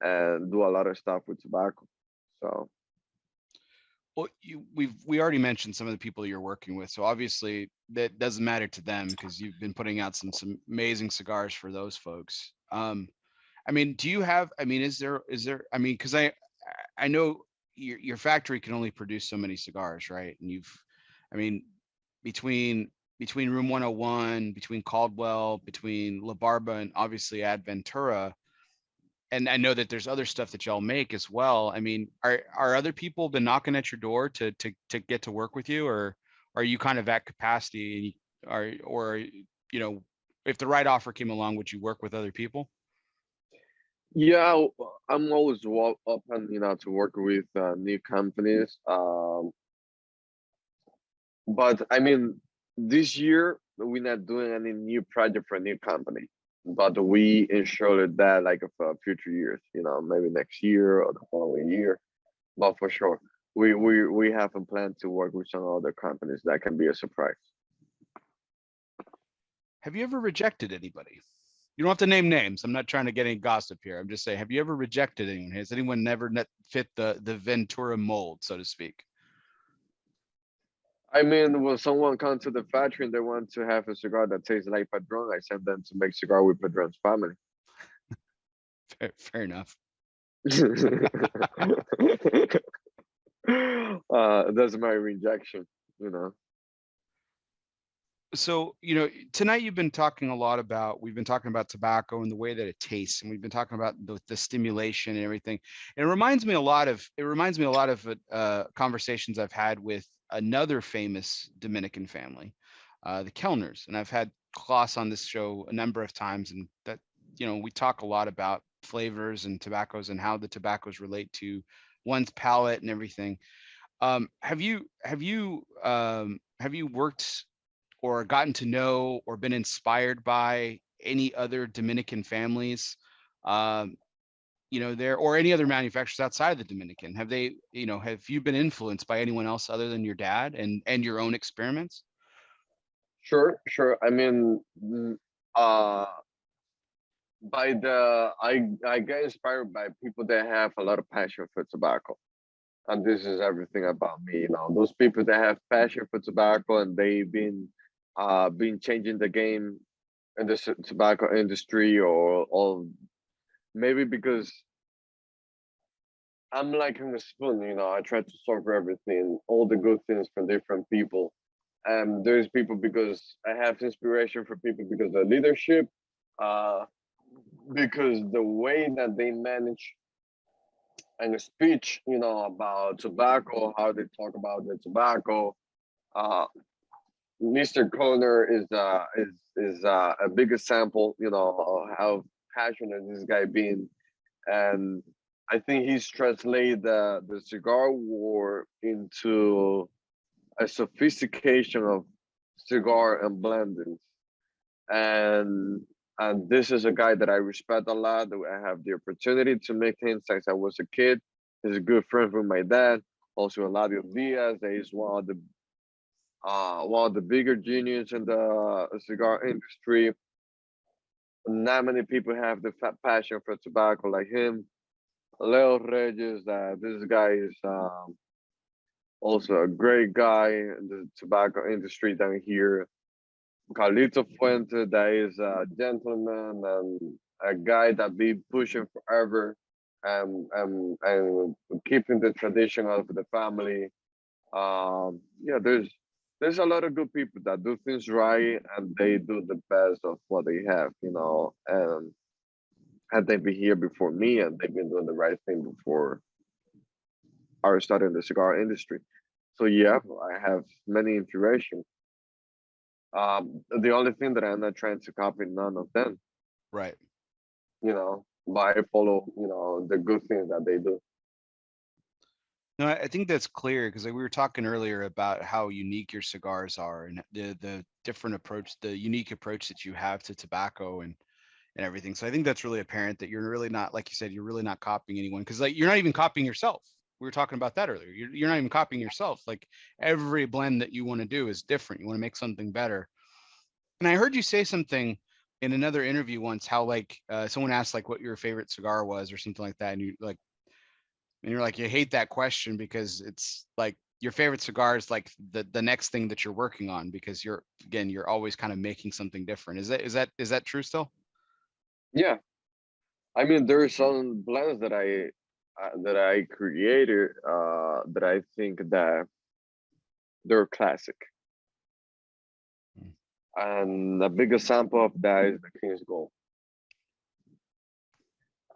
and do a lot of stuff with tobacco. So Well, we already mentioned some of the people you're working with, so obviously that doesn't matter to them because you've been putting out some amazing cigars for those folks. I mean, do you have? I mean, is there? I mean, because I know your factory can only produce so many cigars, right? And I mean, between Room 101, between Caldwell, between La Barba, and obviously ADVentura, and I know that there's other stuff that y'all make as well. I mean, are other people been knocking at your door to get to work with you, or are you kind of at capacity? Or if the right offer came along, would you work with other people? yeah, I'm always open, to work with new companies. But I mean, this year we're not doing any new project for a new company, but we ensured that like for future years, maybe next year or the following year. But for sure, we have a plan to work with some other companies that can be a surprise. Have you ever rejected anybody? You don't have to name names. I'm not trying to get any gossip here. I'm just saying, have you ever rejected anyone? Has anyone never fit the Ventura mold, so to speak? I mean, when someone comes to the factory and they want to have a cigar that tastes like Padron, I send them to make cigar with Padron's family. Fair enough. That's my rejection. So, tonight we've been talking about tobacco and the way that it tastes, and we've been talking about the stimulation and everything. And it reminds me a lot of conversations I've had with another famous Dominican family, the Kellners. And I've had Klaus on this show a number of times, and that, we talk a lot about flavors and tobaccos and how the tobaccos relate to one's palate and everything. Have you worked or gotten to know or been inspired by any other Dominican families, there, or any other manufacturers outside of the Dominican? Have you been influenced by anyone else other than your dad and your own experiments? Sure, sure. I mean, uh, I get inspired by people that have a lot of passion for tobacco, and this is everything about me. Those people that have passion for tobacco and they've been changing the game in the tobacco industry, or maybe because I'm like in a spoon. I try to solve everything, all the good things from different people. And there's people because I have inspiration for people because of leadership, uh, because the way that they manage and speech, about tobacco, how they talk about the tobacco. Uh, Mr. Conner is a big example, of how passionate this guy been, and I think he's translated the cigar war into a sophistication of cigar and blendings. And this is a guy that I respect a lot. That I have the opportunity to meet him since I was a kid. He's a good friend with my dad. Also, Eladio Diaz, that is one of the bigger geniuses in the cigar industry. Not many people have the passion for tobacco like him. Leo Reyes, this guy is also a great guy in the tobacco industry down here. Carlito Fuente, that is a gentleman and a guy that be pushing forever and keeping the tradition of the family. Yeah, there's a lot of good people that do things right and they do the best of what they have, and had they been here before me and they've been doing the right thing before I started in the cigar industry. So yeah, I have many inspirations. The only thing that I'm not trying to copy none of them, Right. but I follow, the good things that they do. No, I think that's clear because we were talking earlier about how unique your cigars are and the different approach, the unique approach that you have to tobacco and everything. So I think that's really apparent that you're really not, like you said, you're really not copying anyone because like you're not even copying yourself. We were talking about that earlier. You're not even copying yourself. Like every blend that you want to do is different. You want to make something better. And I heard you say something in another interview once, how like someone asked like what your favorite cigar was or something like that, and you're like you hate that question because it's like your favorite cigar is like the next thing that you're working on because you're always kind of making something different. Is that true still? Yeah, I mean, there are some blends that I created that I think that they're classic, Mm. and a big example of that is the King's Gold.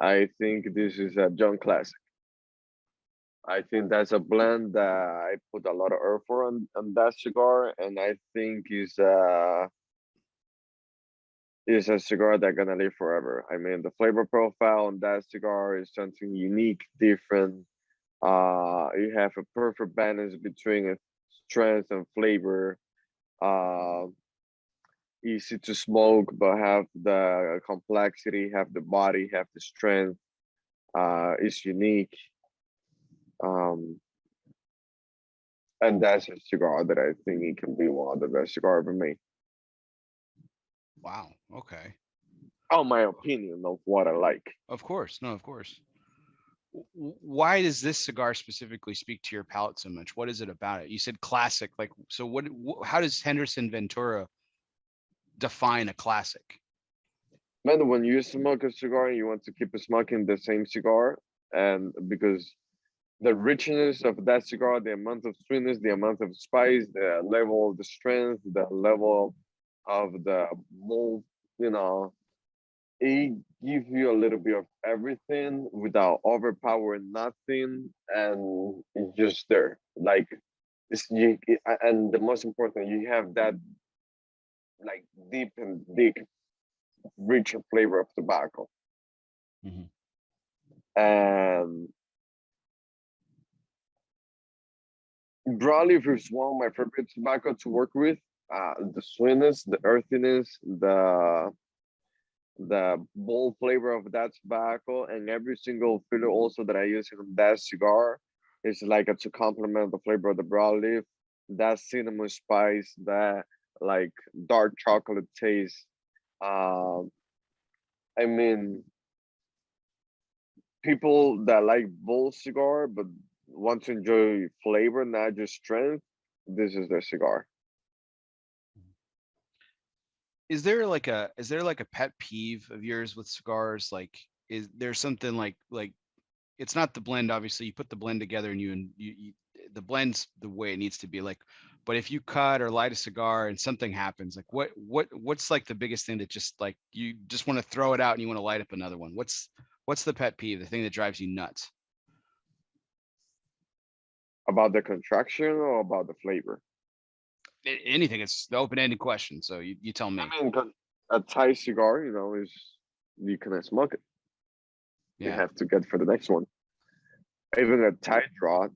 I think this is a John classic. I think that's a blend that I put a lot of effort on that cigar, and I think is a cigar that's gonna live forever. I mean, the flavor profile on that cigar is something unique, different. You have a perfect balance between strength and flavor. Uh, Easy to smoke, but have the complexity, have the body, have the strength. It's unique. Um, and that's a cigar that I think it can be one of the best cigar ever made. Wow. Okay. On my opinion of what I like. Of course. No, of course. Why does this cigar specifically speak to your palate so much? What is it about it? You said classic. Like, so how does Henderson Ventura define a classic? Man, when you smoke a cigar, you want to keep smoking the same cigar, and because the richness of that cigar, the amount of sweetness, the amount of spice, the level of the strength, the level of the malt, you know, it gives you a little bit of everything without overpowering nothing, and it's just there. Like and the most important, you have that like deep and thick, richer flavor of tobacco. Mhm. And broadleaf is one of my favorite tobacco to work with. The sweetness, the earthiness, the bold flavor of that tobacco, and every single filler also that I use in that cigar is like to complement the flavor of the broadleaf. That cinnamon spice, that like dark chocolate taste. Um, I mean, people that like bold cigar but want to enjoy flavor, not just strength, this is their cigar. Is there like a pet peeve of yours with cigars? Like, is there something like it's not the blend, obviously you put the blend together and you the blend's the way it needs to be like, but if you cut or light a cigar and something happens, like what's like the biggest thing that just like you just want to throw it out and you want to light up another one? What's the pet peeve, the thing that drives you nuts? About the contraction or about the flavor? Anything. It's the open-ended question, so you tell me. I mean, 'cause a Thai cigar, is you cannot smoke it. You Yeah. have to get for the next one. Even a Thai draw,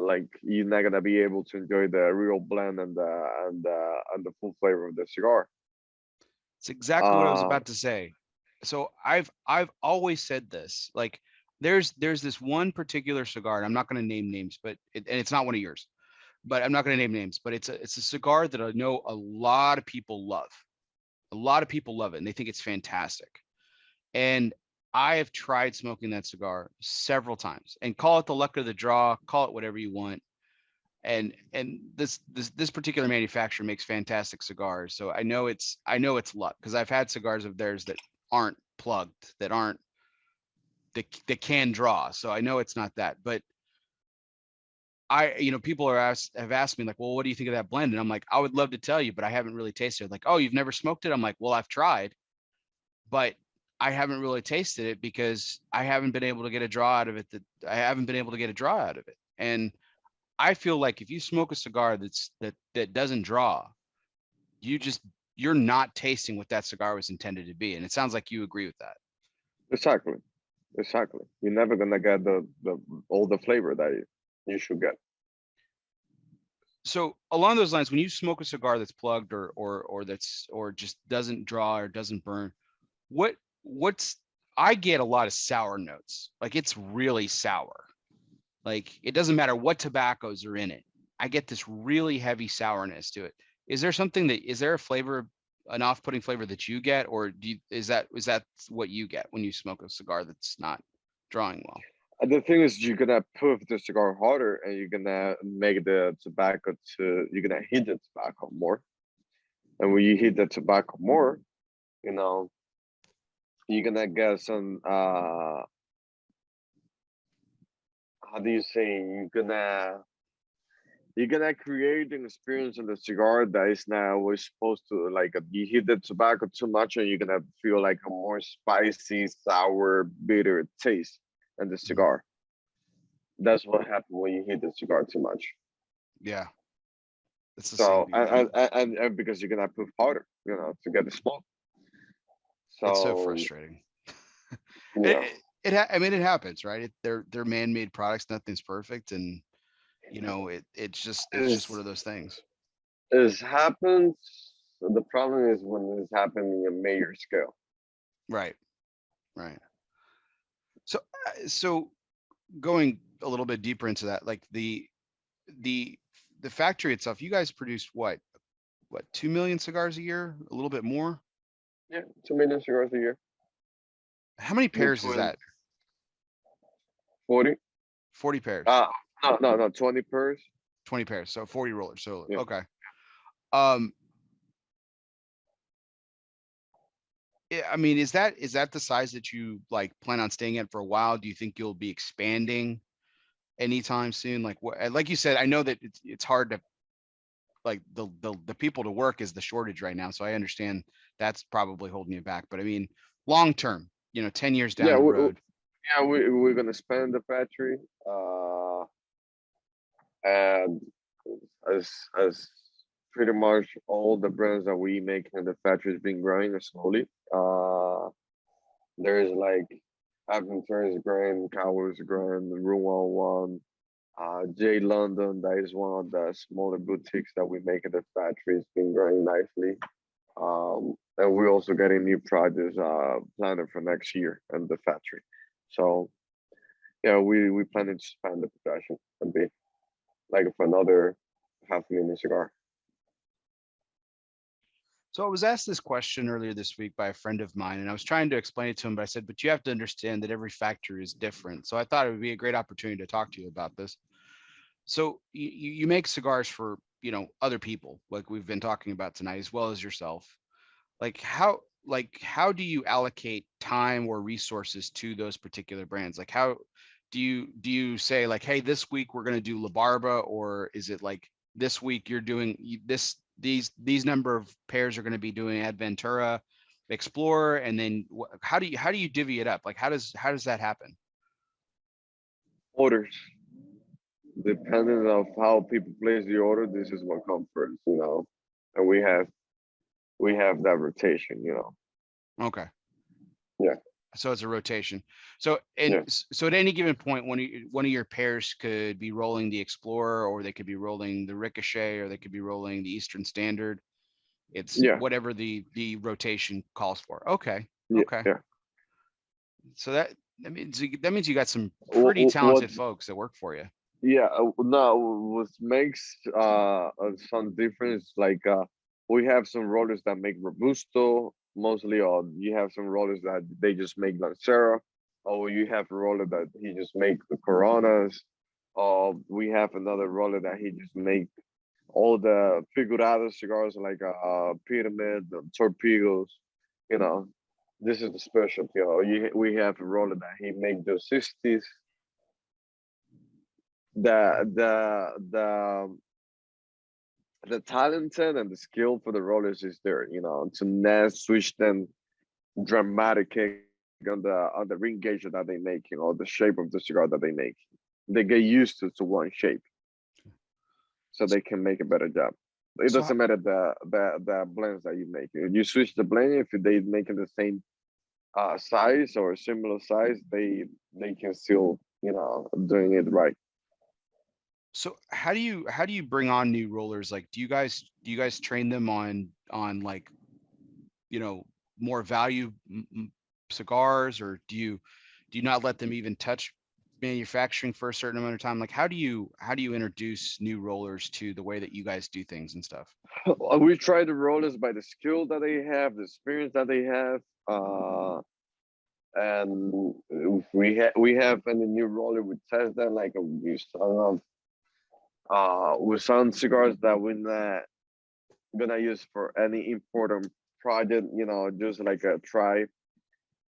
like you're not gonna be able to enjoy the real blend and the full flavor of the cigar. It's exactly what I was Uh, about to say. So I've always said this. Like there's this one particular cigar, and I'm not going to name names, but and it's not one of yours. But I'm not going to name names. But it's a cigar that I know a lot of people love. A lot of people love it, and they think it's fantastic. And I have tried smoking that cigar several times, and call it the luck of the draw, call it whatever you want. And this particular manufacturer makes fantastic cigars, so I know it's luck because I've had cigars of theirs that aren't plugged, that can draw, so I know it's not that. But people have asked me like, well, what do you think of that blend? And I'm like, I would love to tell you, but I haven't really tasted it. Like, oh, you've never smoked it? I'm like, well, I've tried, but I haven't really tasted it because I haven't been able to get a draw out of it. And I feel like if you smoke a cigar that doesn't draw, you're not tasting what that cigar was intended to be. And it sounds like you agree with that. Exactly. Exactly. You're never gonna get the all the flavor that you should get. So along those lines, when you smoke a cigar that's plugged or just doesn't draw or doesn't burn, what's I get a lot of sour notes. Like it's really sour. Like it doesn't matter what tobaccos are in it. I get this really heavy sourness to it. Is there a flavor, an off-putting flavor that you get, or is that what you get when you smoke a cigar that's not drawing well? And the thing is, you're gonna puff the cigar harder, and you're gonna make the tobacco you're gonna heat the tobacco more. And when you heat the tobacco more, you know, you're gonna get some how do you say, you're gonna create an experience in the cigar that is now always supposed to, like, you heat the tobacco too much and you're gonna feel like a more spicy, sour, bitter taste in the cigar. That's what happens when you heat the cigar too much. Yeah, it's the same So feeling. and because you're gonna put powder, to get the smoke. It's so So frustrating. yeah, I mean, it happens, right? They're man-made products. Nothing's perfect, and it's just one it's of those things. it happens. The problem is when it's happening in a major scale. Right, right. So, so going a little bit deeper into that, like the the factory itself, you guys produce what 2 million cigars a year, a little bit more. Yeah, 2 million cigars a year. How many pairs is Between that? 40. 40 pairs, Uh no, 20 pairs. 20 pairs, so 40 rollers. So Yeah. okay. um I mean, is that the size that you like plan on staying at for a while? Do you think you'll be expanding anytime soon? Like what, like you said, I know that it's hard to, like, the people to work is the shortage right now. So I understand that's probably holding you back. But I mean, long term, 10 years down Yeah, the road. we're gonna expand the factory. And as pretty much all the brands that we make in the factory has been growing slowly. There is like ADVentura is growing, Cowboys is growing, Room 101, J London, that is one of the smaller boutiques that we make at the factory. It's been growing nicely. And we're also getting new projects planned for next year in the factory. So yeah, we planning to expand the production a bit, like for another 500,000 cigar. So I was asked this question earlier this week by a friend of mine, and I was trying to explain it to him, but I said, but you have to understand that every factory is different. So I thought it would be a great opportunity to talk to you about this. So you make cigars for, other people, like we've been talking about tonight, as well as yourself. Like how do you allocate time or resources to those particular brands? Like how do you say, like, hey, this week we're going to do La Barba, or is it like this week you're doing these number of pairs are going to be doing ADVentura Explorer, and then how do you divvy it up? Like how does that happen? Orders, depending of how people place the order, this is what comes first. And we have that rotation. Okay. Yeah, So it's a rotation. So and yeah, so at any given point, one of your pairs could be rolling the Explorer, or they could be rolling the Ricochet, or they could be rolling the Eastern Standard. It's yeah, whatever the rotation calls for. Okay. yeah, Okay. yeah. So that means you got some pretty What talented folks that work for you. Yeah, no, what makes some difference, like we have some rollers that make Robusto mostly, or you have some rollers that they just make Lancero, or you have a roller that he just make the Coronas, or we have another roller that he just make all the figurado cigars like Pyramid, Torpedoes, you know. This is the specialty. We have a roller that he make the 60s. The talented and the skill for the rollers is there, to not switch them dramatic on the ring gauge that they make, the shape of the cigar that they make. They get used to one shape, so they can make a better job. It So doesn't matter the blends that you make. You switch the blend if they make it the same size or similar size, they can still, doing it right. so how do you bring on new rollers? Like, do you guys train them on like, you know, more value cigars, or do you not let them even touch manufacturing for a certain amount of time? Like, how do you introduce new rollers to the way that you guys do things and stuff? We try to roll this by the skill that they have, the experience that they have. And if we have any new roller, we test them like with some cigars that we're not gonna use for any important project, just like a try,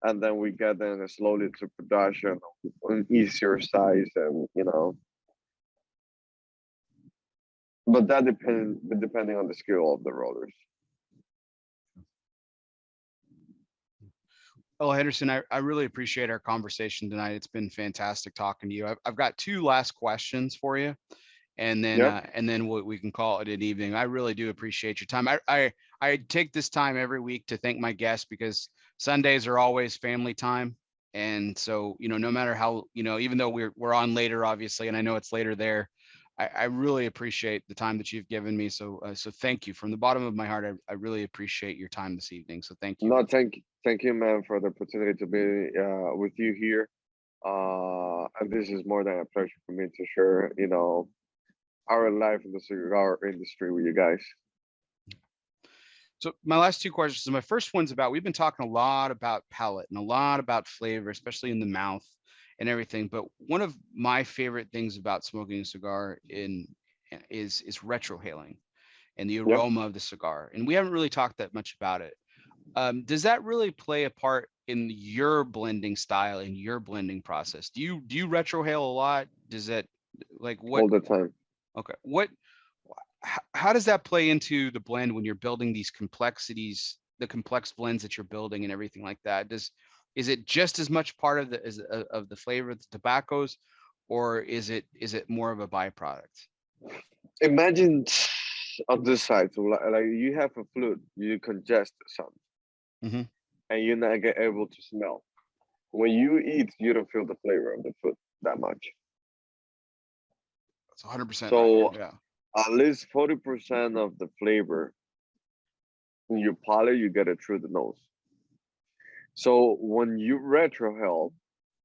and then we get them slowly to production on easier size, and but that depending on the skill of the rollers. Well, Henderson, I really appreciate our conversation tonight. It's been fantastic talking to you. I've got two last questions for you, Yeah. and then we can call it an evening. I really do appreciate your time. I take this time every week to thank my guests, because Sundays are always family time. And so, no matter how, even though we're on later, obviously, and I know it's later there, I really appreciate the time that you've given me. So thank you from the bottom of my heart. I really appreciate your time this evening. So thank you. No, thank you, man, for the opportunity to be with you here. And this is more than a pleasure for me to share, our life in the cigar industry with you guys. So my last two questions. My first one's about, we've been talking a lot about palate and a lot about flavor, especially in the mouth and everything. But one of my favorite things about smoking a cigar is retrohaling and the Yep. aroma of the cigar. And we haven't really talked that much about it. Does that really play a part in your blending style, in your blending process? Do you retrohale a lot? Does that, like, what? All the time. Okay. How does that play into the blend when you're building these complexities, the complex blends that you're building and everything like that? Is it just as much part of the flavor of the tobaccos, or is it more of a byproduct? Imagine on this side, so like you have a flute, you congest some, Mm-hmm. and you're not able to smell. When you eat, you don't feel the flavor of the food that much. That's 100% right. So Yeah. at least 40% of the flavor in your palate, you get it through the nose. So when you retrohale,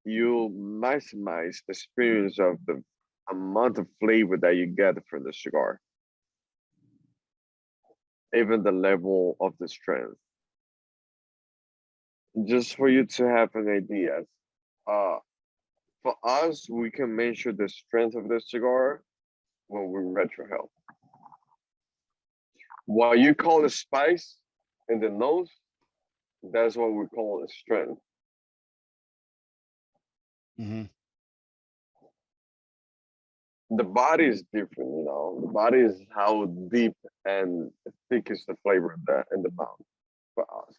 you maximize the experience of the amount of flavor that you get from the cigar, even the level of the strength. Just for you to have an idea, for us, we can measure the strength of the cigar when we retrohale. What you call a spice in the nose, that's what we call a strength. Mm-hmm. The body is different, The body is how deep and thick is the flavor in the mouth for us.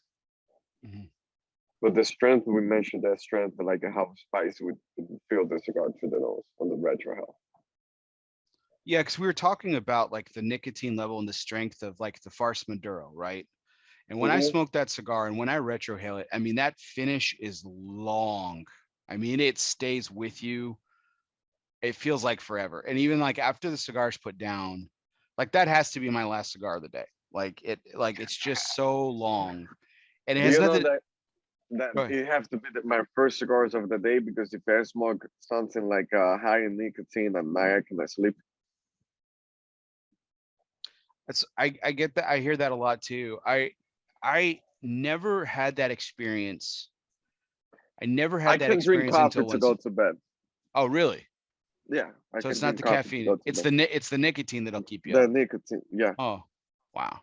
Mm-hmm. But the strength, we measure that strength like how spicy we feel the cigar through the nose on the retrohale. Yeah, because we were talking about like the nicotine level and the strength of like the Farce Maduro, right? And when I smoke that cigar and when I retrohale it, I mean, that finish is long. I mean, it stays with you. It feels like forever. And even like after the cigar's put down, like that has to be my last cigar of the day. Like it's just so long. And it Do has you know nothing. that Go ahead. it have to be my first cigars of the day, because if I smoke something like high in nicotine at night, I can sleep. I get that. I hear that a lot too. I never had that experience. I never I had that can drink experience coffee until to once. go to bed. Oh, really? Yeah, I So can it's not drink the coffee to caffeine. go to It's bed. it's the nicotine that'll keep you The up. nicotine, yeah. Oh, wow.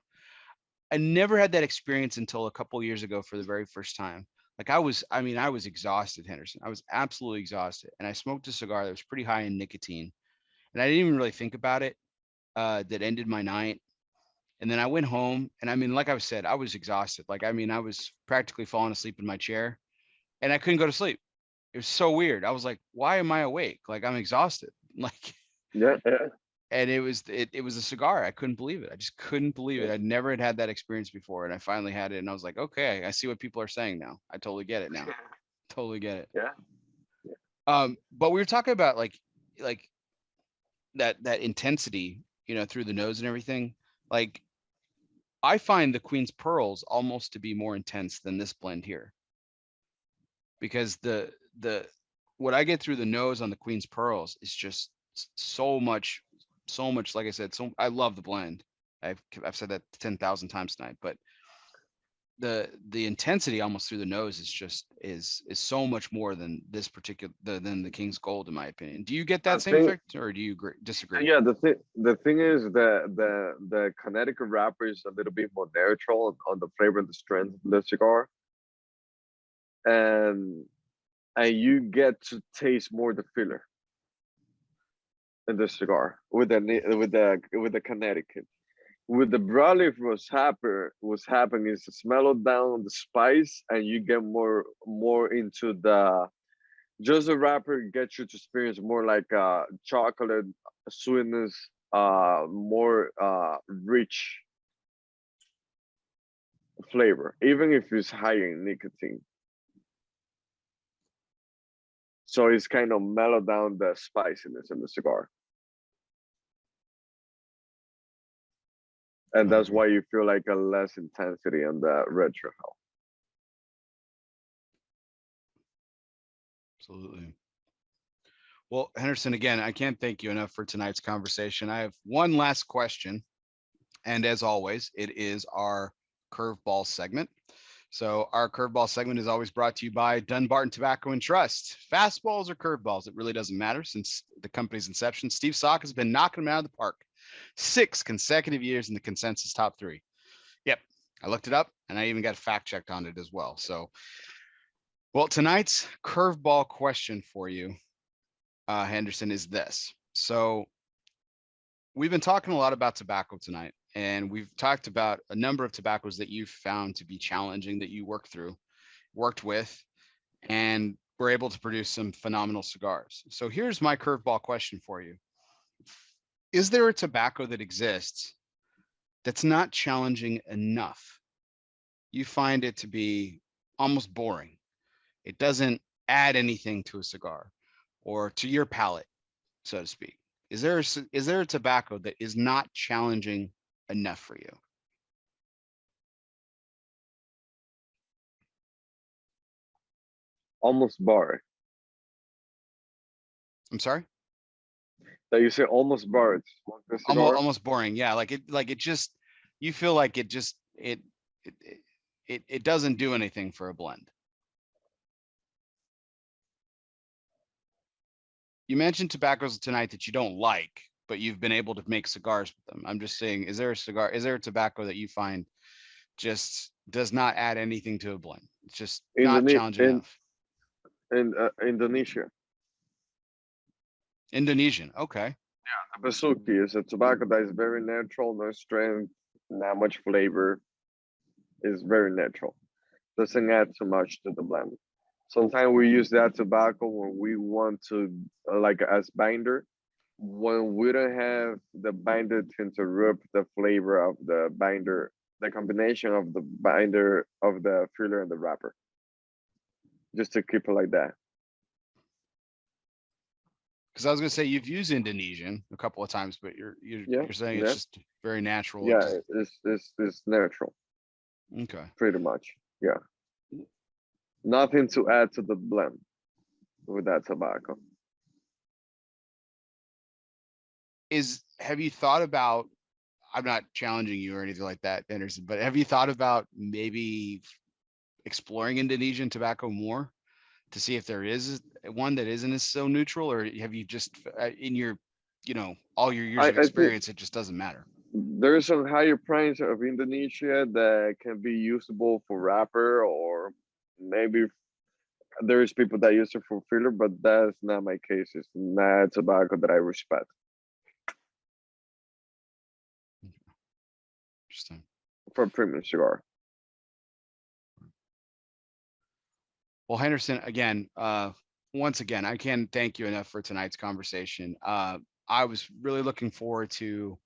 I never had that experience until a couple years ago for the very first time. Like I was exhausted, Henderson. I was absolutely exhausted. And I smoked a cigar that was pretty high in nicotine. And I didn't even really think about it. That ended my night. And then I went home, and I mean, like I said, I was exhausted. Like, I mean, I was practically falling asleep in my chair and I couldn't go to sleep. It was so weird. I was like, why am I awake? Like, I'm exhausted. Like, Yeah, yeah. and it was a cigar. I couldn't believe it. I just couldn't believe it. I never had that experience before, and I finally had it, and I was like, okay, I see what people are saying now. I totally get it now. Totally get it. Yeah. But we were talking about like that intensity, through the nose and everything. Like, I find the Queen's Pearls almost to be more intense than this blend here, because the what I get through the nose on the Queen's Pearls is just so much, so much. Like I said, so I love the blend. I've said that 10,000 times tonight, but the intensity almost through the nose is so much more than this particular than the King's Gold, in my opinion. Do you get I that same think, effect, or do you disagree? yeah, the thing is that the Connecticut wrapper is a little bit more neutral on the flavor and the strength of the cigar, and you get to taste more the filler in the cigar with the Connecticut. With the broadleaf, what's happening is it's mellowed down the spice, and you get more into the just the wrapper gets you to experience more like chocolate sweetness, more rich flavor, even if it's higher in nicotine. So it's kind of mellow down the spiciness in the cigar, and I that's agree. why you feel like a less intensity on the retro. Absolutely. Well, Henderson, again, I can't thank you enough for tonight's conversation. I have one last question, and as always, it is our curveball segment. So our curveball segment is always brought to you by Dunbarton Tobacco and Trust. Fastballs or curveballs, it really doesn't matter. Since the company's inception, Steve Sock has been knocking them out of the park 6 consecutive years in the consensus top 3. Yep, I looked it up, and I even got fact checked on it as well. So, well, tonight's curveball question for you, Henderson, is this. So we've been talking a lot about tobacco tonight, and we've talked about a number of tobaccos that you've found to be challenging, that you worked with, and were able to produce some phenomenal cigars. So here's my curveball question for you. Is there a tobacco that exists that's not challenging enough? You find it to be almost boring. It doesn't add anything to a cigar or to your palate, so to speak. Is there a tobacco that is not challenging enough for you? Almost bar. I'm sorry? That you say almost bar. It's the cigar. Almost boring. Yeah, like it just, you feel like it just it it doesn't do anything for a blend. You mentioned tobaccos tonight that you don't like, but you've been able to make cigars with them. I'm just saying, is there a tobacco that you find just does not add anything to a blend? It's just not Indone- challenging in enough. Indonesia. Indonesian. Okay. The Basuki is a tobacco that is very natural, no strength, not much flavor. Is very natural. Doesn't add too much to the blend. Sometimes we use that tobacco when we want to, like as binder, when we don't have the binder to interrupt the flavor of the binder, the combination of the binder of the filler and the wrapper, just to keep it like that. Because I was gonna say you've used Indonesian a couple of times, but Yeah, you're saying it's yeah, just very natural. It yeah. just It's natural, okay. pretty much. Yeah, nothing to add to the blend with that tobacco. Have you thought about, I'm not challenging you or anything like that, Anderson, but have you thought about maybe exploring Indonesian tobacco more to see if there is one that isn't as so neutral, or have you just in your, all your years of I think experience, it just doesn't matter? there's some higher price of Indonesia that can be usable for wrapper, or maybe there's people that use it for filler, but that's not my case. It's not tobacco that I respect Interesting. for premium cigar. Well, Henderson, again, once again, I can't thank you enough for tonight's conversation. I was really looking forward to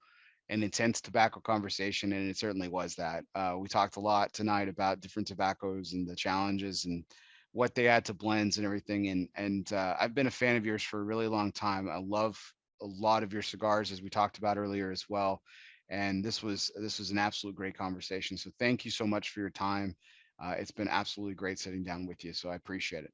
an intense tobacco conversation, and it certainly was that. We talked a lot tonight about different tobaccos and the challenges and what they add to blends and everything. And I've been a fan of yours for a really long time. I love a lot of your cigars, as we talked about earlier as well. And this was an absolute great conversation. So thank you so much for your time. It's been absolutely great sitting down with you. So I appreciate it.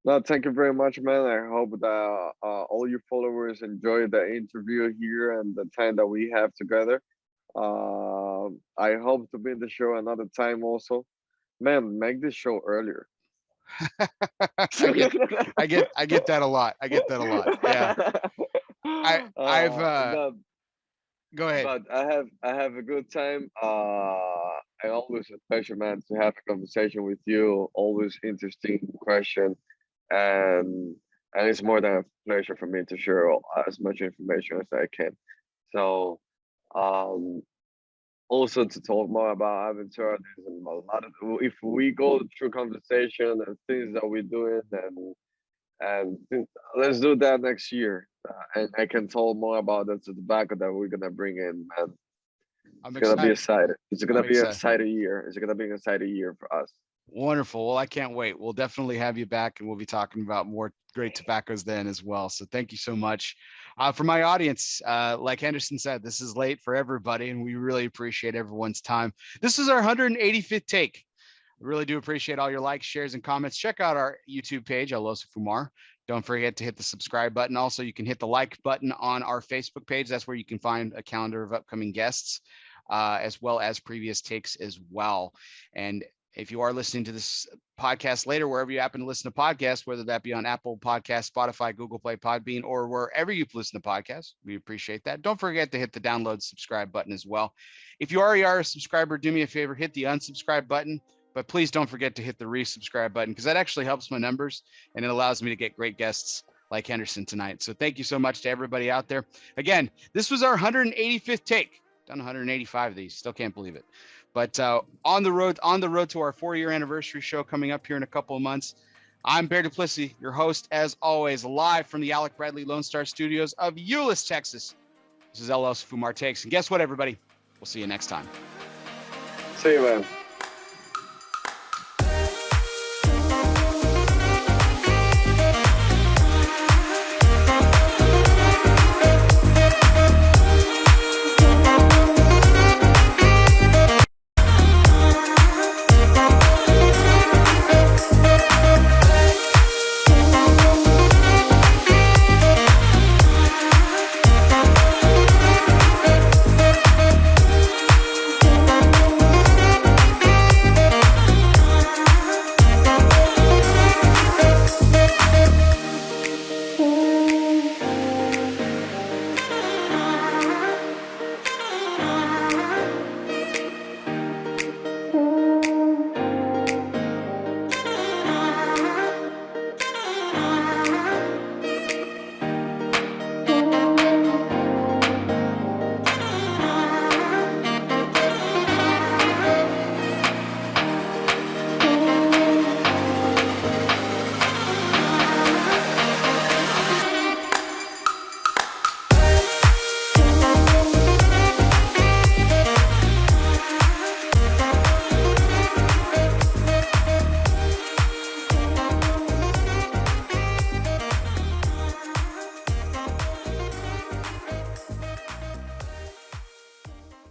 No, thank you very much, man. I hope that all your followers enjoy the interview here and the time that we have together. I hope to be in the show another time also. Man, make this show earlier. I get, I get that a lot. I get that a lot. Yeah. I've No, Go ahead. but I have a good time. I always a pleasure, man, to have a conversation with you. Always interesting question, and it's more than a pleasure for me to share as much information as I can. So, um, also to talk more about Aventura, there's a lot of if we go through conversation and things that we're doing, let's do that next year. And I can talk more about the tobacco that we're gonna bring in, man. I'm It's gonna be excited. excited. It's gonna I'm be an excited. exciting year. It's gonna be an exciting year for us. Wonderful. Well, I can't wait. We'll definitely have you back, and we'll be talking about more great tobaccos then as well. So thank you so much. For my audience, like Henderson said, this is late for everybody, and we really appreciate everyone's time. This is our 185th take. I really do appreciate all your likes, shares, and comments. Check out our YouTube page, ELOSOFUMAR. Don't forget to hit the subscribe button. Also, you can hit the like button on our Facebook page. That's where you can find a calendar of upcoming guests, as well as previous takes as well. And if you are listening to this podcast later, wherever you happen to listen to podcasts, whether that be on Apple Podcasts, Spotify, Google Play, Podbean, or wherever you listen to podcasts, we appreciate that. Don't forget to hit the download subscribe button as well. If you already are a subscriber, do me a favor, hit the unsubscribe button, but please don't forget to hit the resubscribe button, because that actually helps my numbers and it allows me to get great guests like Henderson tonight. So thank you so much to everybody out there. Again, this was our 185th take. Done 185 of these, still can't believe it. But on the road to our 4-year anniversary show coming up here in a couple of months. I'm Bear Duplessis, your host, as always, live from the Alec Bradley Lone Star Studios of Euless, Texas. This is ELOSOFUMARTAKES. And guess what, everybody? We'll see you next time. See you, man.